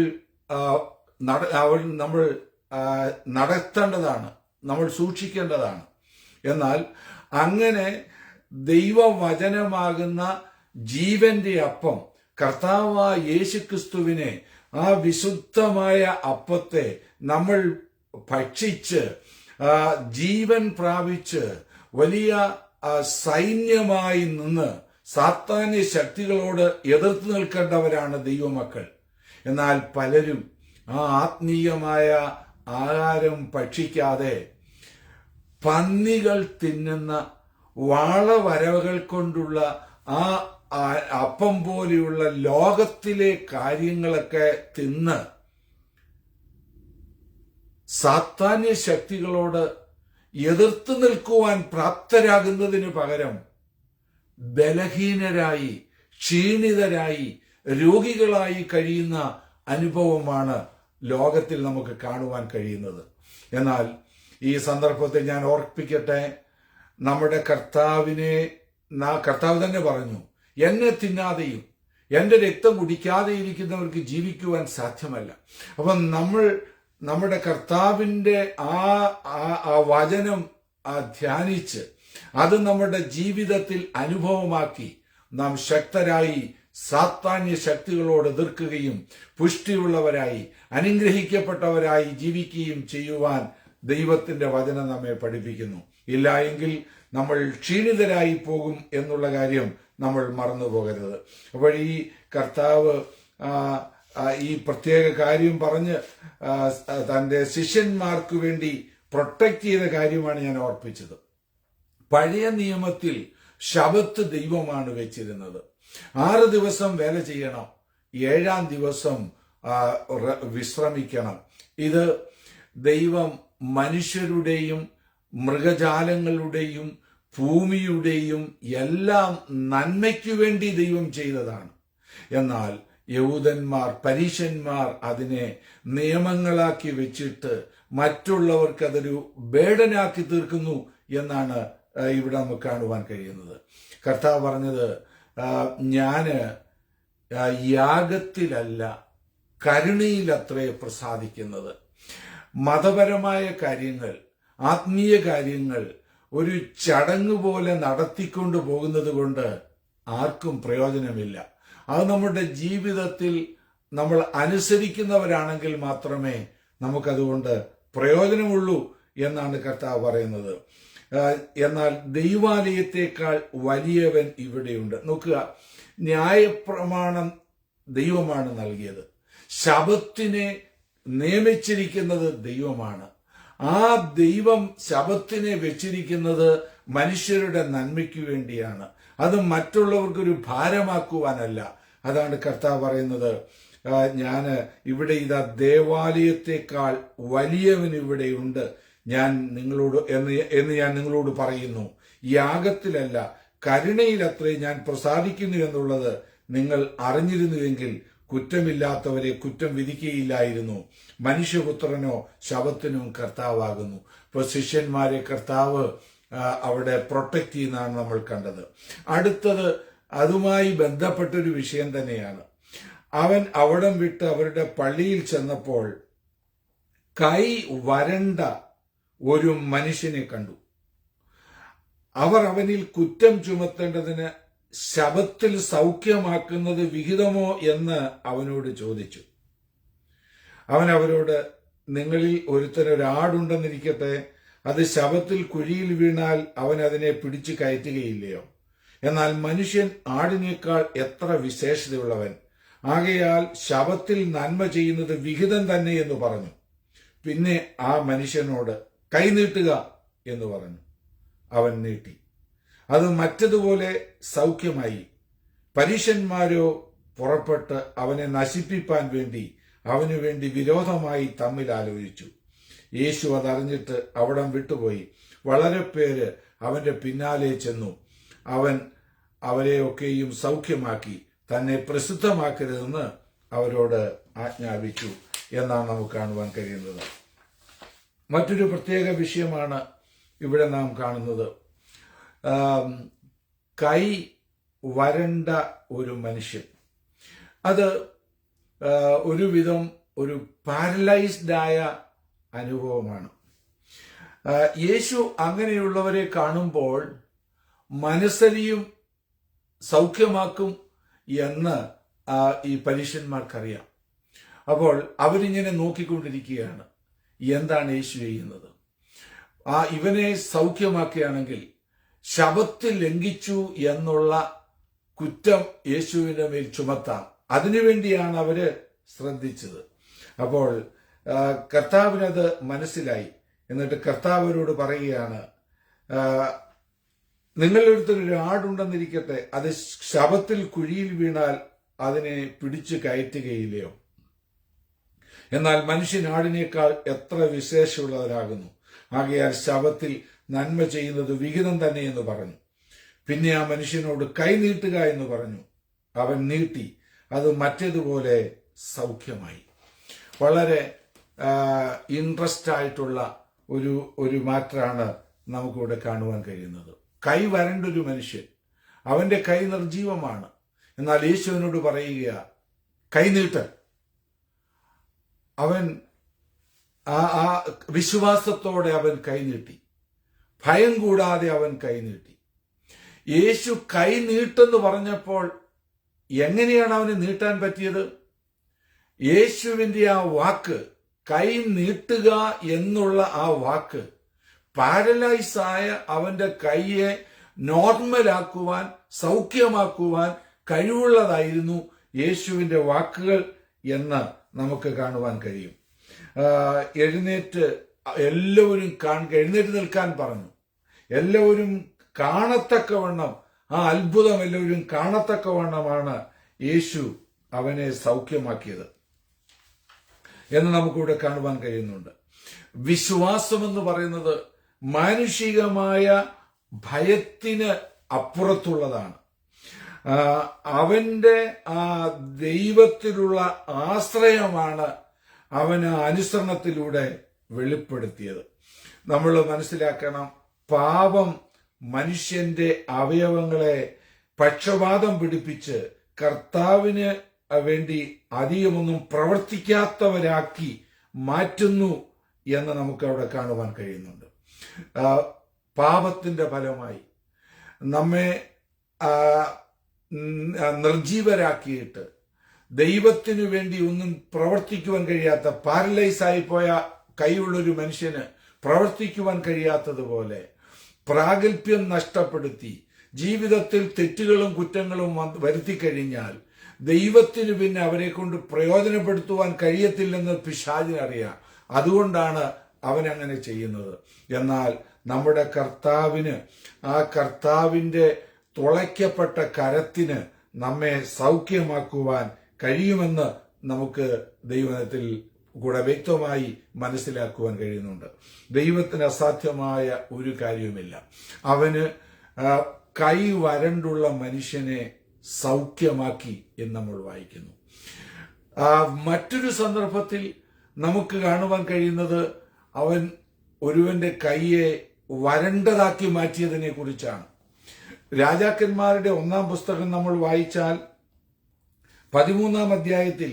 നടത്തേണ്ടതാണ്, നമ്മൾ സൂക്ഷിക്കേണ്ടതാണ്. എന്നാൽ അങ്ങനെ ദൈവവചനമാകുന്ന ജീവന്റെ അപ്പം കർത്താവായ യേശുക്രിസ്തുവിനെ, ആ വിശുദ്ധമായ അപ്പത്തെ നമ്മൾ ഭക്ഷിച്ച് ജീവൻ പ്രാപിച്ച് വലിയ സൈന്യമായി നിന്ന് സാത്താന്യ ശക്തികളോട് എതിർത്ത് നിൽക്കേണ്ടവരാണ് ദൈവമക്കൾ. എന്നാൽ പലരും ആ ആത്മീയമായ ആഹാരം ഭക്ഷിക്കാതെ പന്നികൾ തിന്നുന്ന വാളവരവുകൾ കൊണ്ടുള്ള ആ അപ്പം പോലെയുള്ള ലോകത്തിലെ കാര്യങ്ങളൊക്കെ തിന്ന് സാത്താന്യ ശക്തികളോട് എതിർത്ത് നിൽക്കുവാൻ പ്രാപ്തരാകുന്നതിന് പകരം ബലഹീനരായി, ക്ഷീണിതരായി, രോഗികളായി കഴിയുന്ന അനുഭവമാണ് ലോകത്തിൽ നമുക്ക് കാണുവാൻ കഴിയുന്നത്. എന്നാൽ ഈ സന്ദർഭത്തിൽ ഞാൻ ഓർപ്പിക്കട്ടെ, നമ്മുടെ കർത്താവ് തന്നെ പറഞ്ഞു, എന്നെ തിന്നാതെയും എന്റെ രക്തം കുടിക്കാതെ ഇരിക്കുന്നവർക്ക് ജീവിക്കുവാൻ സാധ്യമല്ല. അപ്പം നമ്മുടെ കർത്താവിന്റെ ആ വചനം ധ്യാനിച്ച് അത് നമ്മുടെ ജീവിതത്തിൽ അനുഭവമാക്കി നാം ശക്തരായി സാത്താന്യ ശക്തികളോട് എതിർക്കുകയും പുഷ്ടിയുള്ളവരായി അനുഗ്രഹിക്കപ്പെട്ടവരായി ജീവിക്കുകയും ചെയ്യുവാൻ ദൈവത്തിന്റെ വചനം നമ്മെ പഠിപ്പിക്കുന്നു. ഇല്ല എങ്കിൽ നമ്മൾ ക്ഷീണിതരായി പോകും എന്നുള്ള കാര്യം നമ്മൾ മറന്നു പോകരുത്. അപ്പോൾ ഈ കർത്താവ് ഈ പ്രത്യേക കാര്യം പറഞ്ഞ് തന്റെ ശിഷ്യന്മാർക്ക് വേണ്ടി പ്രൊട്ടക്ട് ചെയ്ത കാര്യമാണ് ഞാൻ ഓർപ്പിച്ചത്. പഴയ നിയമത്തിൽ ശബത്ത് ദൈവമാണ് വെച്ചിരുന്നത്. 6 ദിവസം വേല ചെയ്യണം, 7-ാം ദിവസം വിശ്രമിക്കണം. ഇത് ദൈവം മനുഷ്യരുടെയും മൃഗജാലങ്ങളുടെയും ഭൂമിയുടെയും എല്ലാം നന്മയ്ക്കു വേണ്ടി ദൈവം ചെയ്തതാണ്. എന്നാൽ യഹൂദന്മാർ, പരീശന്മാർ അതിനെ നിയമങ്ങളാക്കി വെച്ചിട്ട് മറ്റുള്ളവർക്ക് അതൊരു ബേഡനാക്കി തീർക്കുന്നു എന്നാണ് ഇവിടെ നമുക്ക് കാണുവാൻ കഴിയുന്നത്. കർത്താവ് പറഞ്ഞത്, ഞാന് യാഗത്തിലല്ല കരുണയിലത്രേ പ്രസാദിക്കുന്നത്. മതപരമായ കാര്യങ്ങൾ, ആത്മീയ കാര്യങ്ങൾ ഒരു ചടങ്ങ് പോലെ നടത്തിക്കൊണ്ടു പോകുന്നത് കൊണ്ട് ആർക്കും പ്രയോജനമില്ല. അത് നമ്മുടെ ജീവിതത്തിൽ നമ്മൾ അനുസരിക്കുന്നവരാണെങ്കിൽ മാത്രമേ നമുക്കതുകൊണ്ട് പ്രയോജനമുള്ളൂ എന്നാണ് കർത്താവ് പറയുന്നത്. എന്നാൽ ദൈവാലയത്തെക്കാൾ വലിയവൻ ഇവിടെയുണ്ട്. നോക്കുക, ന്യായപ്രമാണം ദൈവമാണ് നൽകിയത്, ശബത്തിനെ നിയമിച്ചിരിക്കുന്നത് ദൈവമാണ്. ആ ദൈവം ശബത്തിനെ വെച്ചിരിക്കുന്നത് മനുഷ്യരുടെ നന്മയ്ക്ക് വേണ്ടിയാണ്, അത് മറ്റുള്ളവർക്കൊരു ഭാരമാക്കുവാനല്ല. അതാണ് കർത്താവ് പറയുന്നത്, ഇവിടെ ഇതാ ദേവാലയത്തെക്കാൾ വലിയവൻ ഇവിടെയുണ്ട് ഞാൻ നിങ്ങളോട് എന്ന് ഞാൻ നിങ്ങളോട് പറയുന്നു. യാഗത്തിലല്ല കരുണയിലത്രേ ഞാൻ പ്രസാദിക്കുന്നു എന്നുള്ളത് നിങ്ങൾ അറിഞ്ഞിരുന്നുവെങ്കിൽ കുറ്റമില്ലാത്തവരെ കുറ്റം വിധിക്കുകയില്ലായിരുന്നു. മനുഷ്യപുത്രനോ ശബത്തിനും കർത്താവാകുന്നു. ഇപ്പൊ ശിഷ്യന്മാരെ കർത്താവ് അവിടെ പ്രൊട്ടക്ട് ചെയ്യുന്നതാണ് നമ്മൾ കണ്ടത്. അടുത്തത് അതുമായി ബന്ധപ്പെട്ടൊരു വിഷയം തന്നെയാണ്. അവൻ അവിടം വിട്ട് അവരുടെ പള്ളിയിൽ ചെന്നപ്പോൾ കൈ വരണ്ട ഒരു മനുഷ്യനെ കണ്ടു. അവർ അവനിൽ കുറ്റം ചുമത്തേണ്ടതിന് ശബത്തിൽ സൗഖ്യമാക്കുന്നത് വിഹിതമോ എന്ന് അവനോട് ചോദിച്ചു. അവൻ അവരോട്, നിങ്ങളിൽ ഒരുത്തനൊരാടുണ്ടെന്നിരിക്കട്ടെ, അത് ശബത്തിൽ കുഴിയിൽ വീണാൽ അവൻ അതിനെ പിടിച്ചു കയറ്റുകയില്ലയോ? എന്നാൽ മനുഷ്യൻ ആടിനേക്കാൾ എത്ര വിശേഷതയുള്ളവൻ! ആകയാൽ ശബത്തിൽ നന്മ ചെയ്യുന്നത് വിഹിതം തന്നെ എന്ന് പറഞ്ഞു. പിന്നെ ആ മനുഷ്യനോട് കൈ നീട്ടുക എന്ന് പറഞ്ഞു. അവൻ നീട്ടി, അത് മറ്റതുപോലെ സൗഖ്യമായി. പരീശന്മാരോ പുറപ്പെട്ട് അവനെ നശിപ്പിപ്പാൻ വേണ്ടി അവനു വേണ്ടി വിരോധമായി തമ്മിൽ ആലോചിച്ചു. യേശു അതറിഞ്ഞിട്ട് അവിടം വിട്ടുപോയി. വളരെ പേര് അവന്റെ പിന്നാലെ ചെന്നു. അവൻ അവരെയൊക്കെയും സൗഖ്യമാക്കി തന്നെ പ്രസിദ്ധമാക്കരുതെന്ന് അവരോട് ആജ്ഞാപിച്ചു എന്നാണ് നമുക്ക് കാണുവാൻ കഴിയുന്നത്. മറ്റൊരു പ്രത്യേക വിഷയമാണ് ഇവിടെ നാം കാണുന്നത്. കൈ വരണ്ട ഒരു മനുഷ്യൻ, അത് ഒരുവിധം ഒരു പാരലൈസ്ഡ് ആയ അനുഭവമാണ്. യേശു അങ്ങനെയുള്ളവരെ കാണുമ്പോൾ മനസ്സലിയും സൗഖ്യമാക്കും എന്ന് ഈ പരീശന്മാർക്കറിയാം. അപ്പോൾ അവരിങ്ങനെ നോക്കിക്കൊണ്ടിരിക്കുകയാണ്, എന്താണ് യേശു ചെയ്യുന്നത്? ഇവനെ സൗഖ്യമാക്കുകയാണെങ്കിൽ ശബത്ത് ലംഘിച്ചു എന്നുള്ള കുറ്റം യേശുവിന്റെ മേൽ ചുമത്താം. അതിനുവേണ്ടിയാണ് അവര് ശ്രദ്ധിച്ചത്. അപ്പോൾ കർത്താവിനത് മനസ്സിലായി. എന്നിട്ട് കർത്താവ് അവരോട് പറയുകയാണ്, നിങ്ങളുടെ അടുത്തൊരു ആടുണ്ടെന്നിരിക്കട്ടെ, അത് ശബത്തിൽ കുഴിയിൽ വീണാൽ അതിനെ പിടിച്ചു കയറ്റുകയില്ലയോ? എന്നാൽ മനുഷ്യൻ ആടിനേക്കാൾ എത്ര വിശേഷമുള്ളവരാകുന്നു. ആകയാൽ ശബത്തിൽ നന്മ ചെയ്യുന്നത് വിഹിതം തന്നെ എന്ന് പറഞ്ഞു. പിന്നെ ആ മനുഷ്യനോട് കൈ നീട്ടുക എന്ന് പറഞ്ഞു. അവൻ നീട്ടി, അത് മറ്റേതുപോലെ സൗഖ്യമായി. വളരെ ഇൻട്രസ്റ്റ് ആയിട്ടുള്ള ഒരു ഒരു മാറ്ററാണ് നമുക്കിവിടെ കാണുവാൻ കഴിയുന്നത്. കൈ വരണ്ടൊരു മനുഷ്യൻ, അവന്റെ കൈ നിർജീവമാണ്. എന്നാൽ യേശുവിനോട് പറയുക, കൈനീട്ട്. അവൻ ആ വിശ്വാസത്തോടെ അവൻ കൈനീട്ടി, ഭയം കൂടാതെ അവൻ കൈനീട്ടി. യേശു കൈ നീട്ടെന്ന് പറഞ്ഞപ്പോൾ എങ്ങനെയാണ് അവന് നീട്ടാൻ പറ്റിയത്? യേശുവിന്റെ ആ വാക്ക്, കൈ നീട്ടുക എന്നുള്ള ആ വാക്ക്, പാരലൈസ് ആയ അവന്റെ കൈയെ നോർമലാക്കുവാൻ, സൗഖ്യമാക്കുവാൻ കഴിവുള്ളതായിരുന്നു യേശുവിന്റെ വാക്കുകൾ എന്ന് നമുക്ക് കാണുവാൻ കഴിയും. എഴുന്നേറ്റ് നിൽക്കാൻ പറഞ്ഞു. എല്ലാവരും കാണത്തക്കവണ്ണം, ആ അത്ഭുതം എല്ലാവരും കാണത്തക്കവണ്ണമാണ് യേശു അവനെ സൗഖ്യമാക്കിയത് എന്ന് നമുക്കിവിടെ കാണുവാൻ കഴിയുന്നുണ്ട്. വിശ്വാസം എന്ന് പറയുന്നത് മാനുഷികമായ ഭയത്തിന് അപ്പുറത്തുള്ളതാണ്. അവന്റെ ആ ദൈവത്തിലുള്ള ആശ്രയമാണ് അവന് അനുസരണത്തിലൂടെ വെളിപ്പെടുത്തിയത്. നമ്മൾ മനസ്സിലാക്കണം, പാപം മനുഷ്യന്റെ അവയവങ്ങളെ പക്ഷപാതം പിടിപ്പിച്ച് കർത്താവിന് വേണ്ടി അധികമൊന്നും പ്രവർത്തിക്കാത്തവരാക്കി മാറ്റുന്നു എന്ന് നമുക്ക് അവിടെ കാണുവാൻ കഴിയുന്നുണ്ട്. പാപത്തിന്റെ ഫലമായി നമ്മെ നിർജീവരാക്കിയിട്ട് ദൈവത്തിനു വേണ്ടി ഒന്നും പ്രവർത്തിക്കുവാൻ കഴിയാത്ത, പാരലൈസായി പോയ കൈയുള്ളൊരു മനുഷ്യന് പ്രവർത്തിക്കുവാൻ കഴിയാത്തതുപോലെ പ്രാഗൽഭ്യം നഷ്ടപ്പെടുത്തി ജീവിതത്തിൽ തെറ്റുകളും കുറ്റങ്ങളും വരുത്തി കഴിഞ്ഞാൽ ദൈവത്തിന് പിന്നെ അവരെ കൊണ്ട് പ്രയോജനപ്പെടുത്തുവാൻ കഴിയത്തില്ലെന്ന് പിശാചിനറിയാം. അതുകൊണ്ടാണ് അവൻ അങ്ങനെ ചെയ്യുന്നത്. എന്നാൽ നമ്മുടെ കർത്താവിന്, ആ കർത്താവിന്റെ തുളയ്ക്കപ്പെട്ട കരത്തിന് നമ്മെ സൗഖ്യമാക്കുവാൻ കഴിയുമെന്ന് നമുക്ക് ദൈവത്തിൽ കൂടെ വ്യക്തമായി മനസ്സിലാക്കുവാൻ കഴിയുന്നുണ്ട്. ദൈവത്തിന് അസാധ്യമായ ഒരു കാര്യവുമില്ല. അവന് കൈ വരണ്ടുള്ള മനുഷ്യനെ സൗഖ്യമാക്കി എന്ന് നമ്മൾ വായിക്കുന്നു. മറ്റൊരു സന്ദർഭത്തിൽ നമുക്ക് കാണുവാൻ കഴിയുന്നത് അവൻ ഒരുവന്റെ കൈയെ വരണ്ടതാക്കി മാറ്റിയതിനെ കുറിച്ചാണ്. രാജാക്കന്മാരുടെ 1-ാം പുസ്തകം നമ്മൾ വായിച്ചാൽ 13-ാം അധ്യായത്തിൽ,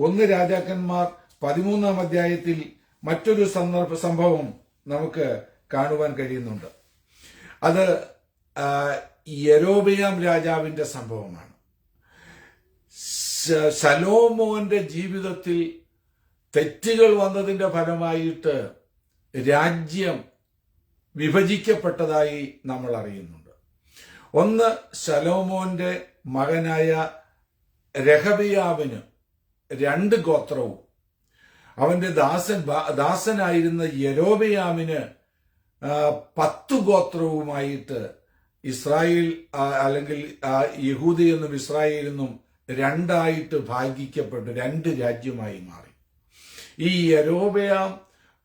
1 രാജാക്കന്മാർ 13-ാം അധ്യായത്തിൽ മറ്റൊരു സംഭവം നമുക്ക് കാണുവാൻ കഴിയുന്നുണ്ട്. അത് യെരോബെയാം രാജാവിന്റെ സംഭവമാണ്. ശലോമോന്റെ ജീവിതത്തിൽ തെറ്റുകൾ വന്നതിന്റെ ഫലമായിട്ട് രാജ്യം വിഭജിക്കപ്പെട്ടതായി നമ്മൾ അറിയുന്നുണ്ട്. ഒന്ന്, ശലോമോന്റെ മകനായ രഹബെയാമിന് 2 ഗോത്രവും അവന്റെ ദാസനായിരുന്ന യെരോബെയാമിന് 10 ഗോത്രവുമായിട്ട് ഇസ്രായേൽ, അല്ലെങ്കിൽ യഹൂദയെന്നും ഇസ്രായേലെന്നും 2ആയിട്ട് ഭാഗിക്കപ്പെട്ട് 2 രാജ്യമായി മാറി. ഈ യെരോബെയാം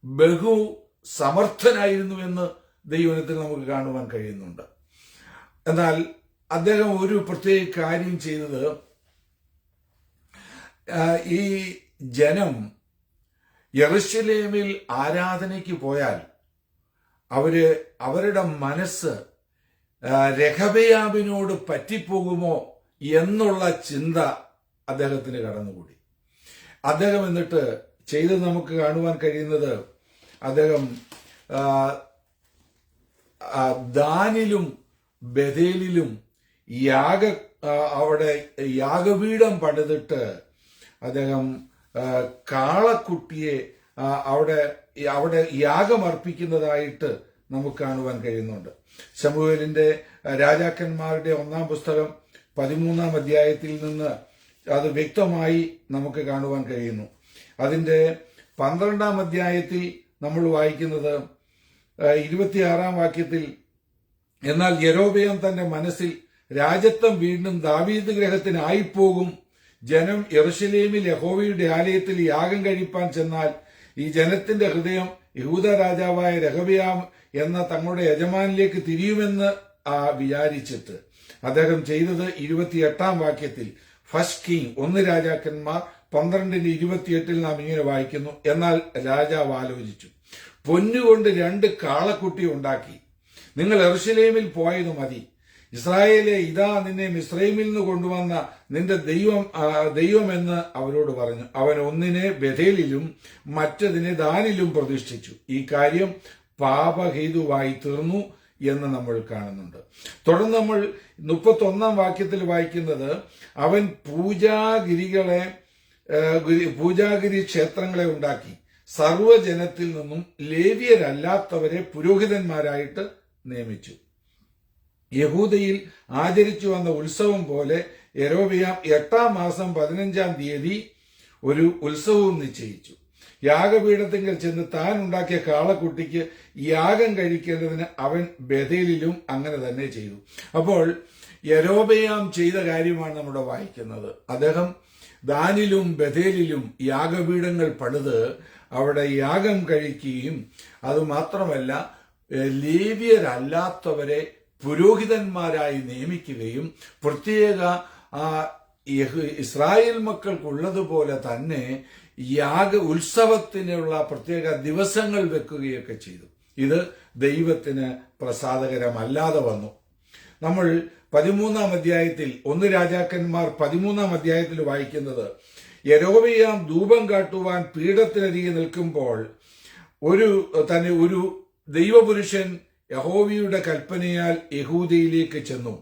ബഹു സമർത്ഥനായിരുന്നു എന്ന് ദൈവത്തിൽ നമുക്ക് കാണുവാൻ കഴിയുന്നുണ്ട്. എന്നാൽ അദ്ദേഹം ഒരു പ്രത്യേക കാര്യം ചെയ്തത്, ഈ ജനം യെരുശലേമിൽ ആരാധനയ്ക്ക് പോയാൽ അവരുടെ മനസ്സ് രഹബെയാമിനോട് പറ്റിപ്പോകുമോ എന്നുള്ള ചിന്ത അദ്ദേഹത്തിന് കടന്നുകൂടി. അദ്ദേഹം എന്നിട്ട് ചെയ്തത് നമുക്ക് കാണുവാൻ കഴിയുന്നത്, അദ്ദേഹം ദാനിലും ബഥേലിലും അവിടെ യാഗപീഠം പണിതിട്ട് അദ്ദേഹം കാളക്കുട്ടിയെ അവിടെ യാഗമർപ്പിക്കുന്നതായിട്ട് നമുക്ക് കാണുവാൻ കഴിയുന്നുണ്ട്. ശമൂവേലിന്റെ രാജാക്കന്മാരുടെ 1-ാം പുസ്തകം 13-ാം അധ്യായത്തിൽ നിന്ന് അത് വ്യക്തമായി നമുക്ക് കാണുവാൻ കഴിയുന്നു. അതിന്റെ 12-ാം അധ്യായത്തിൽ നമ്മൾ വായിക്കുന്നത് 26-ാം വാക്യത്തിൽ, എന്നാൽ യെരോബെയാം തന്റെ മനസ്സിൽ രാജത്വം വീണ്ടും ദാവീദ് ഗൃഹത്തിനായിപ്പോകും. ജനം യെരുശലേമിൽ യഹോവയുടെ ആലയത്തിൽ യാഗം കഴിപ്പാൻ ചെന്നാൽ ഈ ജനത്തിന്റെ ഹൃദയം യഹൂദ രാജാവായ രഹബെയാം എന്ന തങ്ങളുടെ യജമാനിലേക്ക് തിരിയുമെന്ന് വിചാരിച്ചിട്ട് അദ്ദേഹം ചെയ്തത് 28-ാം വാക്യത്തിൽ, ഫസ്റ്റ് കിങ് 1 രാജാക്കന്മാർ 12-28 നാം ഇങ്ങനെ വായിക്കുന്നു, എന്നാൽ രാജാവ് ആലോചിച്ചു, പൊന്നുകൊണ്ട് 2 കാളക്കുട്ടി ഉണ്ടാക്കി. നിങ്ങൾ യെരൂശലേമിൽ പോയത് മതി. ഇസ്രായേലെ, ഇതാ നിന്നെ മിസ്രയീമിൽ നിന്ന് കൊണ്ടുവന്ന നിന്റെ ദൈവമെന്ന് അവരോട് പറഞ്ഞു. അവൻ ഒന്നിനെ ബഥേലിലും മറ്റതിനെ ദാനിലും പ്രതിഷ്ഠിച്ചു. ഈ കാര്യം പാപഹേതുവായി തീർന്നു എന്ന് നമ്മൾ കാണുന്നുണ്ട്. തുടർന്ന് നമ്മൾ 31 വാക്യത്തിൽ വായിക്കുന്നത്, അവൻ പൂജാഗിരി ക്ഷേത്രങ്ങളെ ഉണ്ടാക്കി സർവ്വജനത്തിൽ നിന്നും ലേവ്യരല്ലാത്തവരെ പുരോഹിതന്മാരായിട്ട് നിയമിച്ചു. യഹൂദയിൽ ആചരിച്ചു വന്ന ഉത്സവം പോലെ യൊരോബെയാം 8-ാം മാസം 15-ാം തീയതി ഒരു ഉത്സവവും നിശ്ചയിച്ചു. യാഗപീഠത്തിങ്കൽ ചെന്ന് താൻ ഉണ്ടാക്കിയ കാളക്കുട്ടിക്ക് യാഗം കഴിക്കേണ്ടതിന് അവൻ ബഥേലിലും അങ്ങനെ തന്നെ ചെയ്തു. അപ്പോൾ യൊരോബെയാം ചെയ്ത കാര്യമാണ് നമ്മുടെ വായിക്കുന്നത്. അദ്ദേഹം ദാനിലും ബഥേലിലും യാഗപീഠങ്ങൾ പണിത് അവിടെ യാഗം കഴിക്കുകയും അതുമാത്രമല്ല ലേവ്യരല്ലാത്തവരെ പുരോഹിതന്മാരായി നിയമിക്കുകയും പ്രത്യേക ഇസ്രായേൽ മക്കൾക്കുള്ളതുപോലെ തന്നെ ഉത്സവത്തിനുള്ള പ്രത്യേക ദിവസങ്ങൾ വെക്കുകയൊക്കെ ചെയ്തു. ഇത് ദൈവത്തിന് പ്രസാദകരമല്ലാതെ വന്നു. നമ്മൾ 13-ാം അധ്യായത്തിൽ 1 രാജാക്കന്മാർ 13-ാം അധ്യായത്തിൽ വായിക്കുന്നത്, യൊരോബെയാം ധൂപം കാട്ടുവാൻ പീഠത്തിനരികെ നിൽക്കുമ്പോൾ ഒരു ദൈവപുരുഷൻ യഹോവയുടെ കൽപ്പനയാൽ യഹൂദയിലേക്ക് ചെന്നു.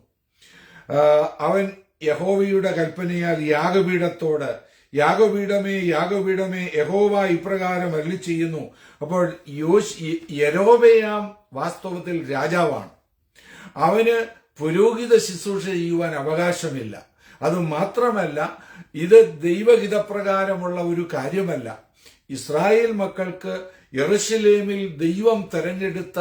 അവൻ യഹോവയുടെ കൽപ്പനയാൽ യാഗപീഠത്തോട്, യാഗപീഠമേ യാഗപീഠമേ യഹോവ ഇപ്രകാരം അരുളി ചെയ്യുന്നു. അപ്പോൾ യൊരോബെയാം വാസ്തവത്തിൽ രാജാവാണ്. അവന് പുരോഹിത ശുശ്രൂഷ ചെയ്യുവാൻ അവകാശമില്ല. അതുമാത്രമല്ല, ഇത് ദൈവഹിതപ്രകാരമുള്ള ഒരു കാര്യമല്ല. ഇസ്രായേൽ മക്കൾക്ക് യെരൂശലേമിൽ ദൈവം തെരഞ്ഞെടുത്ത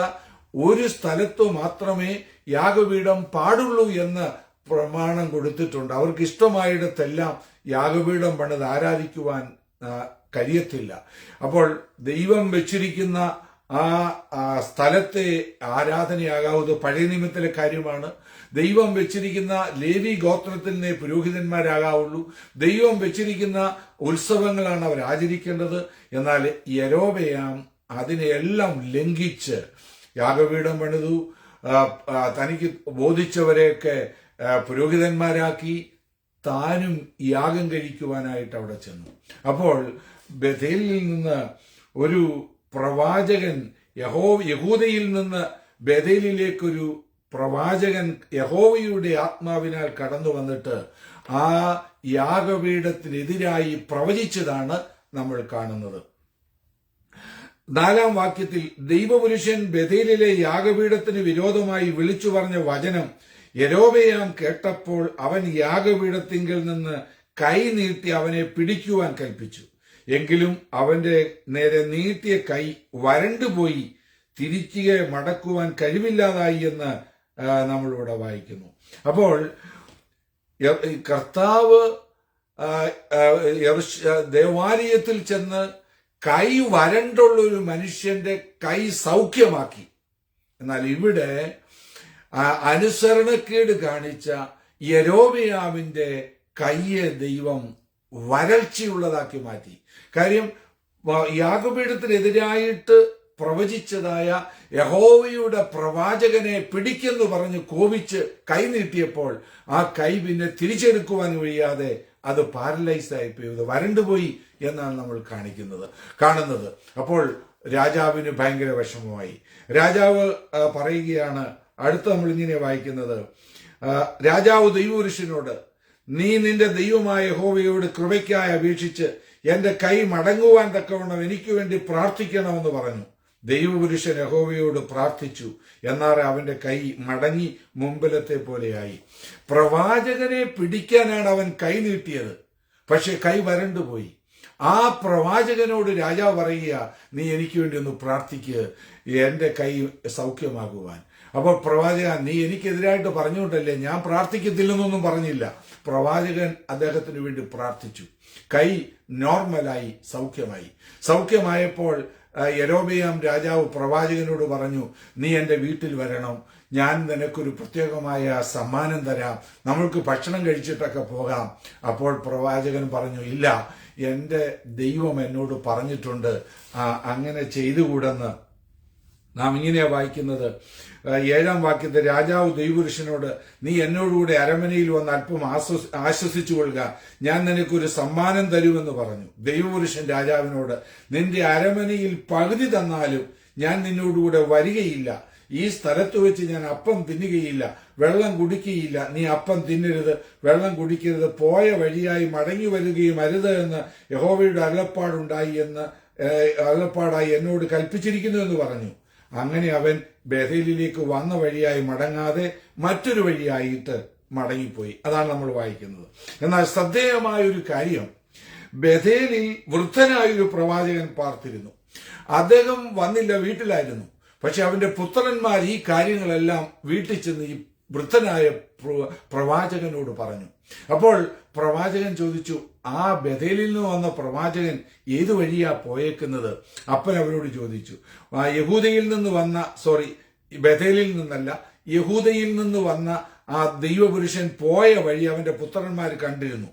ഒരു സ്ഥലത്തു മാത്രമേ യാഗപീഠം പാടുള്ളൂ എന്ന് പ്രമാണം കൊടുത്തിട്ടുണ്ട്. അവർക്ക് ഇഷ്ടമായിടത്തെല്ലാം യാഗപീഠം പണിത് ആരാധിക്കുവാൻ കഴിയത്തില്ല. അപ്പോൾ ദൈവം വെച്ചിരിക്കുന്ന ആ സ്ഥലത്തെ ആരാധനയാകാവുന്നത് പഴയ നിയമത്തിലെ കാര്യമാണ്. ദൈവം വെച്ചിരിക്കുന്ന ലേവി ഗോത്രത്തിൽ നിന്നേ പുരോഹിതന്മാരാകാവുള്ളൂ. ദൈവം വെച്ചിരിക്കുന്ന ഉത്സവങ്ങളാണ് അവർ ആചരിക്കേണ്ടത്. എന്നാൽ യൊരോബെയാം അതിനെയെല്ലാം ലംഘിച്ച് യാഗപീഠം പണിതു, തനിക്ക് ബോധിച്ചവരെയൊക്കെ പുരോഹിതന്മാരാക്കി, താനും യാഗം കഴിക്കുവാനായിട്ട് അവിടെ ചെന്നു. അപ്പോൾ ബഥേലിൽ നിന്ന് ഒരു പ്രവാചകൻ, യഹൂദയിൽ നിന്ന് ബഥേലിലേക്കൊരു പ്രവാചകൻ യഹോവയുടെ ആത്മാവിനാൽ കടന്നു വന്നിട്ട് ആ യാഗപീഠത്തിനെതിരായി പ്രവചിച്ചതാണ് നമ്മൾ കാണുന്നത്. 4-ാം വാക്യത്തിൽ, ദൈവപുരുഷൻ ബഥേലിലെ യാഗപീഠത്തിന് വിരോധമായി വിളിച്ചു പറഞ്ഞ വചനം യൊരോബെയാം കേട്ടപ്പോൾ അവൻ യാഗപീഠത്തിങ്കൽ നിന്ന് കൈ നീട്ടി അവനെ പിടിക്കുവാൻ കൽപ്പിച്ചു. എങ്കിലും അവന്റെ നേരെ നീട്ടിയ കൈ വരണ്ടുപോയി തിരികെ മടക്കുവാൻ കഴിവില്ലാതായി എന്ന് നമ്മളിവിടെ വായിക്കുന്നു. അപ്പോൾ കർത്താവ് ദേവാലയത്തിൽ ചെന്ന് കൈ വരണ്ടുള്ള ഒരു മനുഷ്യന്റെ കൈ സൗഖ്യമാക്കി. എന്നാൽ ഇവിടെ അനുസരണക്കേട് കാണിച്ച യൊരോബെയാമിന്റെ കൈയെ ദൈവം വരൾച്ചയുള്ളതാക്കി മാറ്റി. കാര്യം യാഗപീഠത്തിനെതിരായിട്ട് പ്രവചിച്ചതായ യഹോവയുടെ പ്രവാചകനെ പിടിക്കെന്ന് പറഞ്ഞ് കോപിച്ച് കൈ നീട്ടിയപ്പോൾ ആ കൈ പിന്നെ തിരിച്ചെടുക്കുവാൻ കഴിയാതെ അത് പാരലൈസ്ഡായി പോയി, വരണ്ടുപോയി എന്നാണ് നമ്മൾ കാണുന്നത്. അപ്പോൾ രാജാവിന് ഭയങ്കര വിഷമമായി. രാജാവ് പറയുകയാണ്, അടുത്ത് നമ്മൾ ഇങ്ങനെ വായിക്കുന്നത്, രാജാവ് ദൈവപുരുഷനോട്, നീ നിന്റെ ദൈവമായ യഹോവയോട് കൃപയ്ക്കായി അപേക്ഷിച്ച് എന്റെ കൈ മടങ്ങുവാൻ തക്കവണ്ണം എനിക്ക് വേണ്ടി പ്രാർത്ഥിക്കണമെന്ന് പറഞ്ഞു. ദൈവപുരുഷൻ യഹോവയോട് പ്രാർത്ഥിച്ചു. എന്നാൽ അവന്റെ കൈ മടങ്ങി മുമ്പിലത്തെ പോലെയായി. പ്രവാചകനെ പിടിക്കാനാണ് അവൻ കൈ നീട്ടിയത്, പക്ഷെ കൈ വരണ്ടുപോയി. ആ പ്രവാചകനോട് രാജാവ് പറയുക, നീ എനിക്ക് വേണ്ടി ഒന്ന് പ്രാർത്ഥിക്കുക, എന്റെ കൈ സൗഖ്യമാകുവാൻ. അപ്പോൾ പ്രവാചകൻ, നീ എനിക്കെതിരായിട്ട് പറഞ്ഞുകൊണ്ടല്ലേ, ഞാൻ പ്രാർത്ഥിക്കത്തില്ലെന്നൊന്നും പറഞ്ഞില്ല. പ്രവാചകൻ അദ്ദേഹത്തിന് വേണ്ടി പ്രാർത്ഥിച്ചു. കൈ നോർമലായി സൗഖ്യമായപ്പോൾ യൊരോബെയാം രാജാവ് പ്രവാചകനോട് പറഞ്ഞു, നീ എന്റെ വീട്ടിൽ വരണം, ഞാൻ നിനക്കൊരു പ്രത്യേകമായ സമ്മാനം തരാം, നമ്മൾക്ക് ഭക്ഷണം കഴിച്ചിട്ടൊക്കെ പോകാം. അപ്പോൾ പ്രവാചകൻ പറഞ്ഞു, ഇല്ല, എന്റെ ദൈവം എന്നോട് പറഞ്ഞിട്ടുണ്ട് അങ്ങനെ ചെയ്തുകൂടെന്ന് നാം ഇങ്ങനെയാ വായിക്കുന്നത്, 7-ാം വാക്യത്തിൽ രാജാവ് ദൈവപുരുഷനോട്, നീ എന്നോടുകൂടെ അരമനയിൽ വന്ന് അല്പം ആശ്വസിച്ചു കൊള്ളുക, ഞാൻ നിനക്കൊരു സമ്മാനം തരുമെന്ന് പറഞ്ഞു. ദൈവപുരുഷൻ രാജാവിനോട്, നിന്റെ അരമനയിൽ പകുതി തന്നാലും ഞാൻ നിന്നോടുകൂടെ വരികയില്ല. ഈ സ്ഥലത്ത് വെച്ച് ഞാൻ അപ്പം തിന്നുകയില്ല, വെള്ളം കുടിക്കുകയില്ല. നീ അപ്പം തിന്നരുത്, വെള്ളം കുടിക്കരുത്, പോയ വഴിയായി മടങ്ങി വരികയും അരുത് എന്ന് യഹോവയുടെ അരുളപ്പാടായി എന്നോട് കൽപ്പിച്ചിരിക്കുന്നു എന്ന് പറഞ്ഞു. അങ്ങനെ അവൻ ബേഥേലിലേക്ക് വന്ന വഴിയായി മടങ്ങാതെ മറ്റൊരു വഴിയായിട്ട് മടങ്ങിപ്പോയി. അതാണ് നമ്മൾ വായിക്കുന്നത്. എന്നാൽ ശ്രദ്ധേയമായ ഒരു കാര്യം, ബേഥേലിൽ വൃദ്ധനായൊരു പ്രവാചകൻ പാർത്തിരുന്നു. അദ്ദേഹം വന്നില്ല, വീട്ടിലായിരുന്നു. പക്ഷെ അവന്റെ പുത്രന്മാർ ഈ കാര്യങ്ങളെല്ലാം വീട്ടിൽ ചെന്ന് ഈ വൃദ്ധനായ പ്രവാചകനോട് പറഞ്ഞു. അപ്പോൾ പ്രവാചകൻ ചോദിച്ചു, ആ ബഥേലിൽ നിന്ന് വന്ന പ്രവാചകൻ ഏതു വഴിയാ പോയേക്കുന്നത്? അപ്പൻ അവരോട് ചോദിച്ചു, ബഥേലിൽ നിന്നല്ല, യഹൂദയിൽ നിന്ന് വന്ന ആ ദൈവപുരുഷൻ പോയ വഴി അവന്റെ പുത്രന്മാർ കണ്ടിരുന്നു.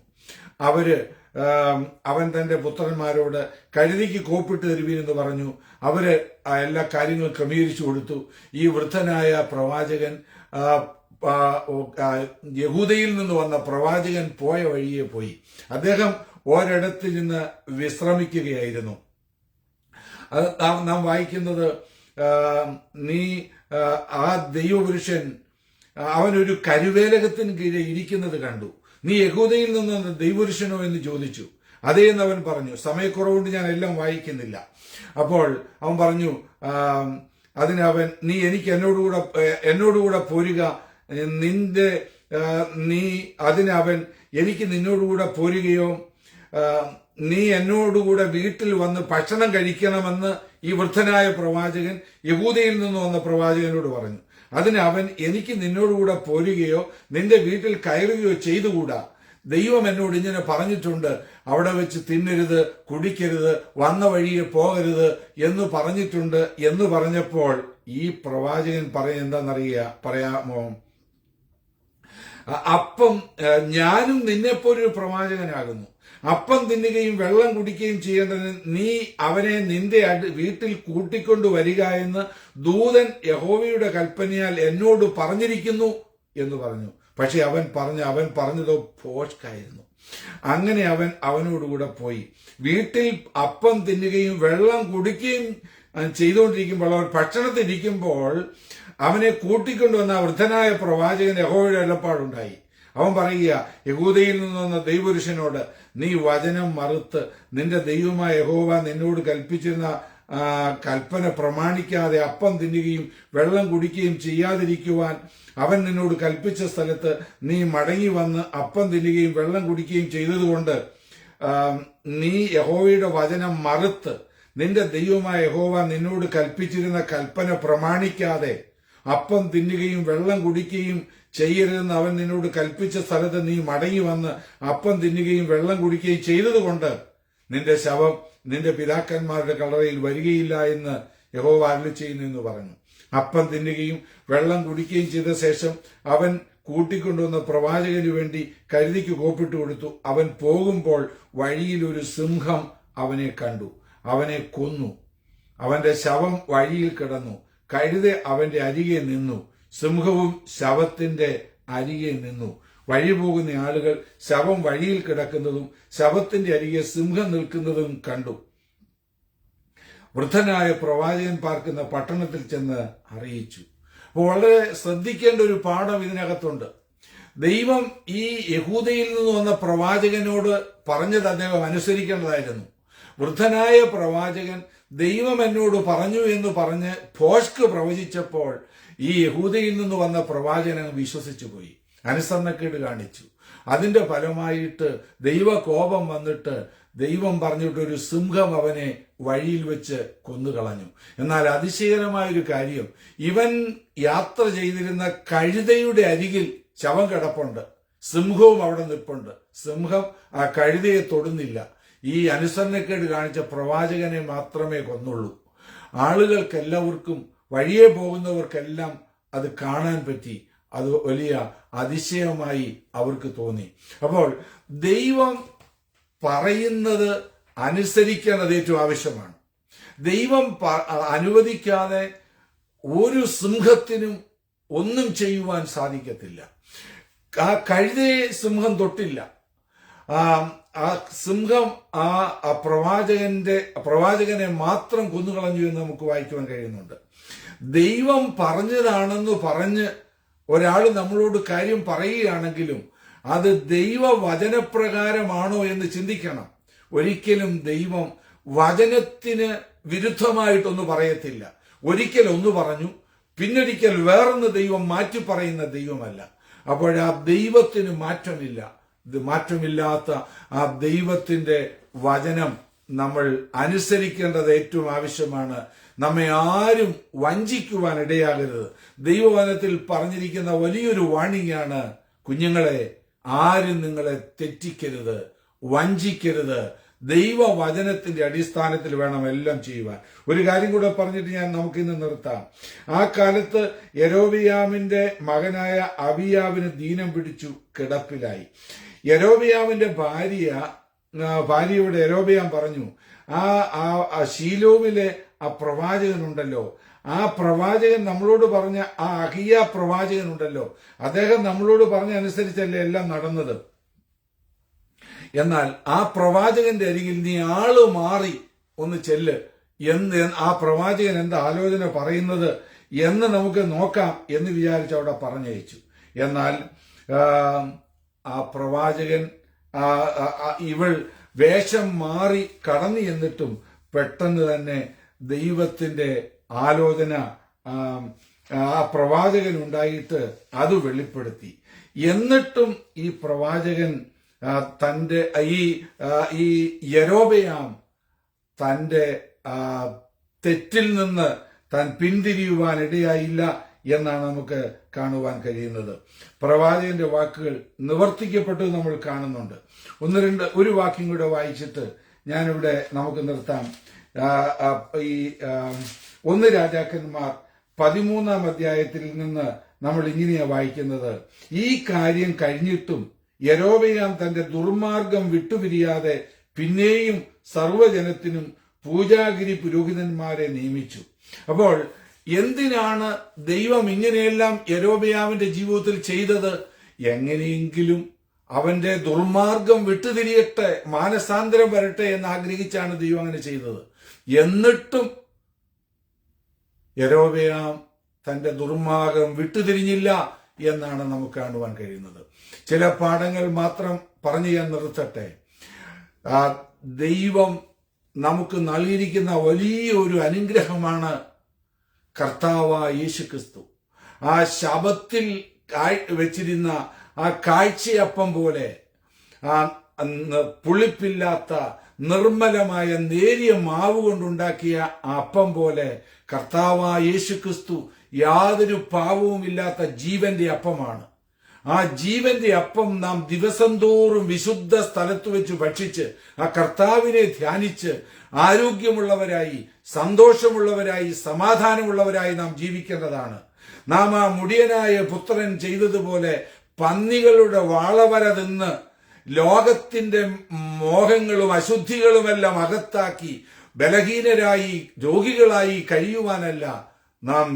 അവൻ തന്റെ പുത്രന്മാരോട് കഴുതിക്ക് കോപ്പിട്ട് തരുവീനെന്ന് പറഞ്ഞു. അവര് എല്ലാ കാര്യങ്ങളും ക്രമീകരിച്ചു കൊടുത്തു. ഈ വൃദ്ധനായ പ്രവാചകൻ, യഹൂദയിൽ നിന്ന് വന്ന പ്രവാചകൻ പോയ വഴിയെ പോയി. അദ്ദേഹം ഒരിടത്തിൽ നിന്ന് വിശ്രമിക്കുകയായിരുന്നു. നാം വായിക്കുന്നത്, ആ ദൈവപുരുഷൻ അവനൊരു കരുവേലകത്തിന് കീഴെ ഇരിക്കുന്നത് കണ്ടു. നീ യഹൂദയിൽ നിന്ന് ദൈവപുരുഷനോ എന്ന് ചോദിച്ചു. അതേ എന്ന് അവൻ പറഞ്ഞു. സമയക്കുറവുകൊണ്ട് ഞാൻ എല്ലാം വായിക്കുന്നില്ല. അപ്പോൾ അവൻ പറഞ്ഞു, അതിനവൻ, നീ എനിക്ക് എന്നോടുകൂടെ പോരുക, അതിനവൻ, എനിക്ക് നിന്നോടുകൂടെ പോരുകയോ നീ എന്നോടുകൂടെ വീട്ടിൽ വന്ന് ഭക്ഷണം കഴിക്കണമെന്ന് ഈ വൃദ്ധനായ പ്രവാചകൻ യഹൂദയിൽ നിന്ന് വന്ന പ്രവാചകനോട് പറഞ്ഞു. അതിന് അവൻ, എനിക്ക് നിന്നോടുകൂടെ പോരുകയോ നിന്റെ വീട്ടിൽ കയറുകയോ ചെയ്തുകൂടാ. ദൈവം എന്നോട് ഇങ്ങനെ പറഞ്ഞിട്ടുണ്ട്, അവിടെ വെച്ച് തിന്നരുത്, കുടിക്കരുത്, വന്ന വഴിയെ പോകരുത് എന്ന് പറഞ്ഞിട്ടുണ്ട് എന്ന് പറഞ്ഞപ്പോൾ ഈ പ്രവാചകൻ പറയാമോ? അപ്പം ഞാനും നിന്നെപ്പോലൊരു പ്രവാചകനാകുന്നു. അപ്പം തിന്നുകയും വെള്ളം കുടിക്കുകയും ചെയ്യേണ്ടതിന് നീ അവനെ നിന്റെ വീട്ടിൽ കൂട്ടിക്കൊണ്ടു വരിക എന്ന് ദൂതൻ യഹോവയുടെ കൽപ്പനയാൽ എന്നോട് പറഞ്ഞിരിക്കുന്നു എന്ന് പറഞ്ഞു. പക്ഷെ അവൻ പറഞ്ഞതോ ഭോഷ്കായിരുന്നു. അങ്ങനെ അവനോടുകൂടെ പോയി വീട്ടിൽ അപ്പം തിന്നുകയും വെള്ളം കുടിക്കുകയും ചെയ്തുകൊണ്ടിരിക്കുമ്പോൾ, അവർ ഭക്ഷണത്തിരിക്കുമ്പോൾ അവനെ കൂട്ടിക്കൊണ്ടുവന്ന വൃദ്ധനായ പ്രവാചകൻ യഹോവയുടെ അരുളപ്പാടുണ്ടായി. അവൻ പറയുക, യഹൂദയിൽ നിന്ന് വന്ന ദൈവപുരുഷനോട്, നീ വചനം മറുത്ത് നിന്റെ ദൈവമായ യഹോവ നിന്നോട് കൽപ്പിച്ചിരുന്ന കൽപ്പന പ്രമാണിക്കാതെ അപ്പം തിന്നുകയും വെള്ളം കുടിക്കുകയും ചെയ്യാതിരിക്കുവാൻ അവൻ നിന്നോട് കൽപ്പിച്ച സ്ഥലത്ത് നീ മടങ്ങി വന്ന് അപ്പം തിന്നുകയും വെള്ളം കുടിക്കുകയും ചെയ്തതുകൊണ്ട് നീ യഹോവയുടെ വചനം മറുത്ത് നിന്റെ ദൈവമായ യഹോവ നിന്നോട് കൽപ്പിച്ചിരുന്ന കൽപ്പന പ്രമാണിക്കാതെ അപ്പം തിന്നുകയും വെള്ളം കുടിക്കുകയും ചെയ്യരുതെന്ന് അവൻ നിന്നോട് കൽപ്പിച്ച സ്ഥലത്ത് നീ മടങ്ങി വന്ന് അപ്പം തിന്നുകയും വെള്ളം കുടിക്കുകയും ചെയ്തതുകൊണ്ട് നിന്റെ ശവം നിന്റെ പിതാക്കന്മാരുടെ കല്ലറയിൽ വരികയില്ല എന്ന് യഹോവ അരുളിച്ചെയ്യുന്നു എന്ന് പറഞ്ഞു. അപ്പം തിന്നുകയും വെള്ളം കുടിക്കുകയും ചെയ്ത ശേഷം അവൻ കൂട്ടിക്കൊണ്ടുവന്ന പ്രവാചകന് വേണ്ടി കഴുതിക്ക് കോപ്പിട്ട് കൊടുത്തു. അവൻ പോകുമ്പോൾ വഴിയിൽ ഒരു സിംഹം അവനെ കണ്ടു, അവനെ കൊന്നു. അവന്റെ ശവം വഴിയിൽ കിടന്നു. കഴുത അവന്റെ അരികെ നിന്നു, സിംഹവും ശവത്തിന്റെ അരികെ നിന്നു. വഴി പോകുന്ന ആളുകൾ ശവം വഴിയിൽ കിടക്കുന്നതും ശവത്തിന്റെ അരികെ സിംഹം നിൽക്കുന്നതും കണ്ടു. വൃദ്ധനായ പ്രവാചകൻ പാർക്കുന്ന പട്ടണത്തിൽ ചെന്ന് അറിയിച്ചു. അപ്പോൾ വളരെ ശ്രദ്ധിക്കേണ്ട ഒരു പാഠം ഇതിനകത്തുണ്ട്. ദൈവം ഈ യഹൂദയിൽ നിന്ന് വന്ന പ്രവാചകനോട് പറഞ്ഞത് അദ്ദേഹം അനുസരിക്കേണ്ടതായിരുന്നു. വൃദ്ധനായ പ്രവാചകൻ ദൈവം എന്നോട് പറഞ്ഞു എന്ന് പറഞ്ഞ് ഭോഷ്ക് പ്രവചിച്ചപ്പോൾ ഈ യഹൂദയിൽ നിന്ന് വന്ന പ്രവാചകൻ വിശ്വസിച്ചു പോയി, അനുസരണക്കേട് കാണിച്ചു. അതിന്റെ ഫലമായിട്ട് ദൈവകോപം വന്നിട്ട് ദൈവം പറഞ്ഞിട്ടൊരു സിംഹം അവനെ വഴിയിൽ വെച്ച് കൊന്നുകളഞ്ഞു. എന്നാൽ അതിശയകരമായൊരു കാര്യം, ഇവൻ യാത്ര ചെയ്തിരുന്ന കഴുതയുടെ അരികിൽ ശവം കിടപ്പുണ്ട്, സിംഹവും അവിടെ നിൽപ്പുണ്ട്. സിംഹം ആ കഴുതയെ തൊടുന്നില്ല. ഈ അനുസരണക്കേട് കാണിച്ച പ്രവാചകനെ മാത്രമേ കൊന്നുള്ളൂ. ആളുകൾക്കെല്ലാവർക്കും, വഴിയെ പോകുന്നവർക്കെല്ലാം അത് കാണാൻ പറ്റി. അത് വലിയ അതിശയമായി അവർക്ക് തോന്നി. അപ്പോൾ ദൈവം പറയുന്നത് അനുസരിക്കേണ്ടത് ഏറ്റവും ആവശ്യമാണ്. ദൈവം അനുവദിക്കാതെ ഒരു സിംഹത്തിനും ഒന്നും ചെയ്യുവാൻ സാധിക്കത്തില്ല. ആ കഴുതയെ സിംഹം തൊട്ടില്ല. ആ സിംഹം ആ പ്രവാചകനെ മാത്രം കൊന്നുകളഞ്ഞു എന്ന് നമുക്ക് വായിക്കുവാൻ കഴിയുന്നുണ്ട്. ദൈവം പറഞ്ഞതാണെന്ന് പറഞ്ഞ് ഒരാൾ നമ്മളോട് കാര്യം പറയുകയാണെങ്കിലും അത് ദൈവവചനപ്രകാരമാണോ എന്ന് ചിന്തിക്കണം. ഒരിക്കലും ദൈവം വചനത്തിന് വിരുദ്ധമായിട്ടൊന്നും പറയത്തില്ല. ഒരിക്കൽ ഒന്ന് പറഞ്ഞു, പിന്നൊരിക്കൽ വേറൊന്ന് ദൈവം മാറ്റി പറയുന്ന ദൈവമല്ല. അപ്പോൾ ആ ദൈവത്തിന് മാറ്റമില്ല. ഇത് മാറ്റമില്ലാത്ത ആ ദൈവത്തിന്റെ വചനം നമ്മൾ അനുസരിക്കേണ്ടത് ഏറ്റവും ആവശ്യമാണ്. നമ്മെ ആരും വഞ്ചിക്കുവാൻ ഇടയാകരുത്. ദൈവവചനത്തിൽ പറഞ്ഞിരിക്കുന്ന വലിയൊരു വാണിംഗ് ആണ്, കുഞ്ഞുങ്ങളെ, ആരും നിങ്ങളെ തെറ്റിക്കരുത്, വഞ്ചിക്കരുത്. ദൈവവചനത്തിന്റെ അടിസ്ഥാനത്തിൽ വേണം എല്ലാം ചെയ്യുവാൻ. ഒരു കാര്യം കൂടെ പറഞ്ഞിട്ട് നമുക്കിന്ന് നിർത്താം. ആ കാലത്ത് യെരോബിയാമിന്റെ മകനായ അബിയാവിന് ദീനം പിടിച്ചു കിടപ്പിലായി. യെരോബിയാമിന്റെ ഭാര്യയോട് യെരോബിയാം പറഞ്ഞു, ആ ശീലോവിലെ ആ പ്രവാചകനുണ്ടല്ലോ, ആ പ്രവാചകൻ നമ്മളോട് പറഞ്ഞ ആ അഹിയ പ്രവാചകനുണ്ടല്ലോ, അദ്ദേഹം നമ്മളോട് പറഞ്ഞ അനുസരിച്ചല്ലേ എല്ലാം നടന്നത്. എന്നാൽ ആ പ്രവാചകന്റെ അരികിൽ നീ ആള് മാറി ഒന്ന് ചെല്ല് എന്ന് ആ പ്രവാചകൻ എന്താ ആലോചന പറയുന്നത് എന്ന് നമുക്ക് നോക്കാം എന്ന് വിചാരിച്ച് അവിടെ പറഞ്ഞയച്ചു. എന്നാൽ ആ പ്രവാചകൻ ഇവൾ വേഷം മാറി കടന്നു എന്നിട്ടും പെട്ടെന്ന് തന്നെ ദൈവത്തിന്റെ ആലോചന ആ പ്രവാചകൻ ഉണ്ടായിട്ട് അത് വെളിപ്പെടുത്തി. എന്നിട്ടും ഈ പ്രവാചകൻ തന്റെ ഈ യെരോബെയാം തന്റെ തെറ്റിൽ നിന്ന് താൻ പിന്തിരിയുവാൻ ഇടയായില്ല എന്നാണ് നമുക്ക് കാണുവാൻ കഴിയുന്നത്. പ്രവാചകന്റെ വാക്കുകൾ നിവർത്തിക്കപ്പെട്ടത് നമ്മൾ കാണുന്നുണ്ട്. ഒരു വാക്യം കൂടെ വായിച്ചിട്ട് ഞാനിവിടെ നമുക്ക് നിർത്താം. ഈ 1 രാജാക്കന്മാർ 13-ാം അധ്യായത്തിൽ നിന്ന് നമ്മൾ ഇങ്ങനെയാ വായിക്കുന്നത്. ഈ കാര്യം കഴിഞ്ഞിട്ടും യെരോബെയാം തന്റെ ദുർമാർഗം വിട്ടുപിരിയാതെ പിന്നെയും സർവ്വജനത്തിനും പൂജാഗിരി പുരോഹിതന്മാരെ നിയമിച്ചു. അപ്പോൾ എന്തിനാണ് ദൈവം ഇങ്ങനെയെല്ലാം യെരോബെയാമിന്റെ ജീവിതത്തിൽ ചെയ്തത്? എങ്ങനെയെങ്കിലും അവന്റെ ദുർമാർഗം വിട്ടുതിരിയട്ടെ, മാനസാന്തരം വരട്ടെ എന്ന് ആഗ്രഹിച്ചാണ് ദൈവം അങ്ങനെ ചെയ്തത്. എന്നിട്ടും യെരോബെയാം തന്റെ ദുർമാർഗം വിട്ടുതിരിഞ്ഞില്ല എന്നാണ് നമുക്ക് കാണുവാൻ കഴിയുന്നത്. ചില പാഠങ്ങൾ മാത്രം പറഞ്ഞു ഞാൻ നിർത്തട്ടെ. ദൈവം നമുക്ക് നൽകിയിരിക്കുന്ന വലിയൊരു അനുഗ്രഹമാണ് കർത്താവായ യേശുക്രിസ്തു. ആ ശബത്തിൽ വെച്ചിരുന്ന ആ കാഴ്ചയപ്പം പോലെ, ആ പുളിപ്പില്ലാത്ത നിർമ്മലമായ നേരിയ മാവ് കൊണ്ടുണ്ടാക്കിയ ആ അപ്പം പോലെ കർത്താവായ യേശുക്രിസ്തു യാതൊരു പാവവുമില്ലാത്ത ജീവന്റെ അപ്പമാണ്. ആ ജീവന്റെ അപ്പം നാം ദിവസം തോറും വിശുദ്ധ സ്ഥലത്ത് വെച്ച് ഭക്ഷിച്ച് ആ കർത്താവിനെ ധ്യാനിച്ച് ആരോഗ്യമുള്ളവരായി, സന്തോഷമുള്ളവരായി, സമാധാനമുള്ളവരായി നാം ജീവിക്കേണ്ടതാണ്. നാം ആ മുടിയനായ പുത്രൻ ചെയ്തതുപോലെ പന്നികളുടെ വാളവര തിന്ന് ലോകത്തിന്റെ മോഹങ്ങളും അശുദ്ധികളുമെല്ലാം അകത്താക്കി ബലഹീനരായി രോഗികളായി കഴിയുവാനല്ല, നാം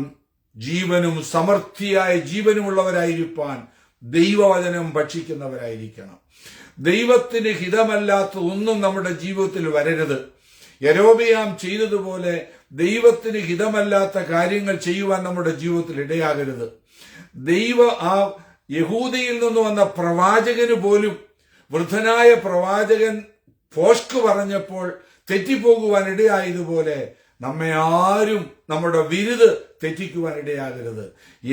ജീവനും സമൃദ്ധിയായ ജീവനുമുള്ളവരായിരിക്കാൻ ദൈവവചനം ഭക്ഷിക്കുന്നവരായിരിക്കണം. ദൈവത്തിന് ഹിതമല്ലാത്ത ഒന്നും നമ്മുടെ ജീവിതത്തിൽ വരരുത്. യെരോബെയാം ചെയ്തതുപോലെ ദൈവത്തിന് ഹിതമല്ലാത്ത കാര്യങ്ങൾ ചെയ്യുവാൻ നമ്മുടെ ജീവിതത്തിൽ ഇടയാകരുത്. ആ യഹൂദയിൽ നിന്ന് വന്ന പ്രവാചകന് പോലും വൃദ്ധനായ പ്രവാചകൻ ഫോഷ്ക് പറഞ്ഞപ്പോൾ തെറ്റിപ്പോകുവാൻ ഇടയായതുപോലെ നമ്മെ ആരും നമ്മുടെ വിരുത് തെറ്റിക്കുവാൻ ഇടയാകരുത്.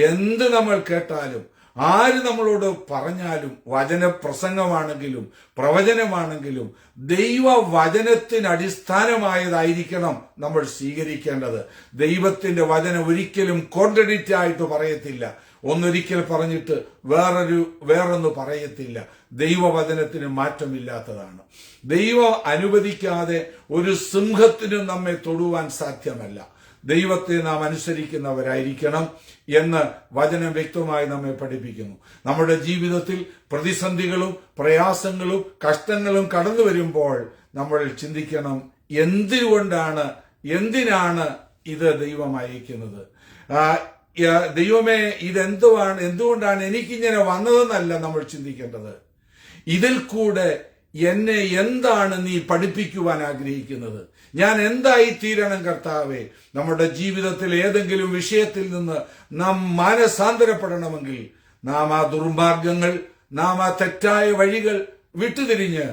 എന്ത് നമ്മൾ കേട്ടാലും, ആര് നമ്മളോട് പറഞ്ഞാലും, വചനപ്രസംഗമാണെങ്കിലും പ്രവചനമാണെങ്കിലും ദൈവവചനത്തിന് അടിസ്ഥാനമായതായിരിക്കണം നമ്മൾ സ്വീകരിക്കേണ്ടത്. ദൈവത്തിന്റെ വചനം ഒരിക്കലും കോൺട്രഡിക്റ്റ് ആയിട്ട് പറയത്തില്ല. ഒന്നൊരിക്കൽ പറഞ്ഞിട്ട് വേറൊന്ന് പറയത്തില്ല. ദൈവവചനത്തിന് മാറ്റമില്ലാത്തതാണ്. ദൈവം അനുവദിക്കാതെ ഒരു സിംഹത്തിനും നമ്മെ തൊടുവാൻ സാധ്യമല്ല. ദൈവത്തെ നാം അനുസരിക്കുന്നവരായിരിക്കണം എന്ന് വചനം വ്യക്തമായി നമ്മെ പഠിപ്പിക്കുന്നു. നമ്മുടെ ജീവിതത്തിൽ പ്രതിസന്ധികളും പ്രയാസങ്ങളും കഷ്ടങ്ങളും കടന്നു വരുമ്പോൾ നമ്മൾ ചിന്തിക്കണം, എന്തിനാണ് ഇത് ദൈവം അയക്കുന്നത്? ദൈവമേ എന്തുകൊണ്ടാണ് എനിക്കിങ്ങനെ വന്നതെന്നല്ല നമ്മൾ ചിന്തിക്കേണ്ടത്. ഇതിൽ കൂടെ എന്നെ എന്താണ് നീ പഠിപ്പിക്കുവാൻ ആഗ്രഹിക്കുന്നത്? ഞാൻ എന്തായി തീരണം കർത്താവേ? നമ്മുടെ ജീവിതത്തിൽ ഏതെങ്കിലും വിഷയത്തിൽ നിന്ന് നാം മാനസാന്തരപ്പെടണമെങ്കിൽ നാം ആ ദുർമാർഗങ്ങൾ, നാം ആ തെറ്റായ വഴികൾ വിട്ടുതിരിഞ്ഞ്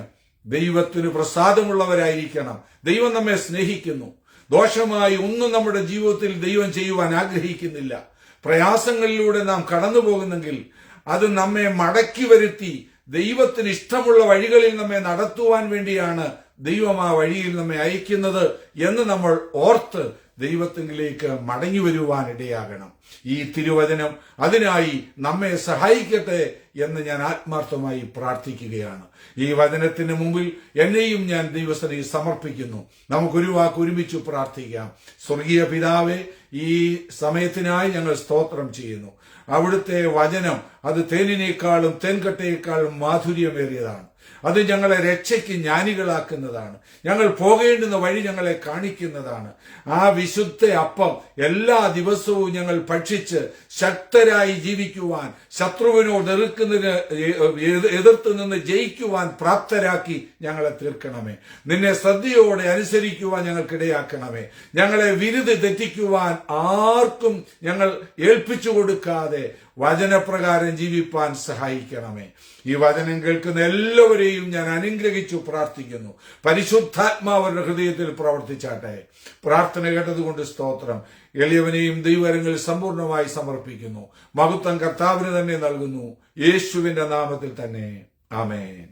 ദൈവത്തിന് പ്രസാദമുള്ളവരായിരിക്കണം. ദൈവം നമ്മെ സ്നേഹിക്കുന്നു. ദോഷമായി ഒന്നും നമ്മുടെ ജീവിതത്തിൽ ദൈവം ചെയ്യുവാൻ ആഗ്രഹിക്കുന്നില്ല. പ്രയാസങ്ങളിലൂടെ നാം കടന്നു പോകുന്നെങ്കിൽ അത് നമ്മെ മടക്കി വരുത്തി ദൈവത്തിന് ഇഷ്ടമുള്ള വഴികളിൽ നമ്മെ നടത്തുവാൻ വേണ്ടിയാണ് ദൈവം ആ വഴിയിൽ നമ്മെ അയക്കുന്നത് എന്ന് നമ്മൾ ഓർത്ത് ദൈവത്തിലേക്ക് മടങ്ങി വരുവാൻ ഇടയാകണം. ഈ തിരുവചനം അതിനായി നമ്മെ സഹായിക്കട്ടെ എന്ന് ഞാൻ ആത്മാർത്ഥമായി പ്രാർത്ഥിക്കുകയാണ്. ഈ വചനത്തിന് മുമ്പിൽ എന്നെയും ഞാൻ ദൈവസന്നിധിയിൽ സമർപ്പിക്കുന്നു. നമുക്കൊരു വാക്ക് ഒരുമിച്ച് പ്രാർത്ഥിക്കാം. സ്വർഗീയ പിതാവേ, ഈ സമയത്തിനായി ഞങ്ങൾ സ്തോത്രം ചെയ്യുന്നു. അവിടുത്തെ വചനം അത് തേനിനേക്കാളും തേൻകട്ടയേക്കാളും മാധുര്യമേറിയതാണ്. അത് ഞങ്ങളെ രക്ഷയ്ക്ക് ജ്ഞാനികളാക്കുന്നതാണ്. ഞങ്ങൾ പോകേണ്ടുന്ന വഴി ഞങ്ങളെ കാണിക്കുന്നതാണ്. ആ വിശുദ്ധ അപ്പം എല്ലാ ദിവസവും ഞങ്ങൾ ഭക്ഷിച്ച് ശക്തരായി ജീവിക്കുവാൻ, ശത്രുവിനോട് എതിർത്ത് നിന്ന് ജയിക്കുവാൻ പ്രാപ്തരാക്കി ഞങ്ങളെ തീർക്കണമേ. നിന്നെ ശ്രദ്ധയോടെ അനുസരിക്കുവാൻ ഞങ്ങൾക്കിടയാക്കണമേ. ഞങ്ങളെ വിരുത് തെറ്റിക്കുവാൻ ആർക്കും ഞങ്ങൾ ഏൽപ്പിച്ചു കൊടുക്കാതെ വചനപ്രകാരം ജീവിപ്പാൻ സഹായിക്കണമേ. ഈ വചനം കേൾക്കുന്ന എല്ലാവരെയും ഞാൻ അനുഗ്രഹിച്ചു പ്രാർത്ഥിക്കുന്നു. പരിശുദ്ധാത്മാവ് അവരുടെ ഹൃദയത്തിൽ പ്രവർത്തിച്ചാട്ടെ. പ്രാർത്ഥന കേട്ടതുകൊണ്ട് സ്തോത്രം. എളിയവനെയും ദൈവകരങ്ങളിൽ സമ്പൂർണമായി സമർപ്പിക്കുന്നു. മഹത്വം കർത്താവിന് തന്നെ നൽകുന്നു. യേശുവിന്റെ നാമത്തിൽ തന്നെ. ആമേൻ.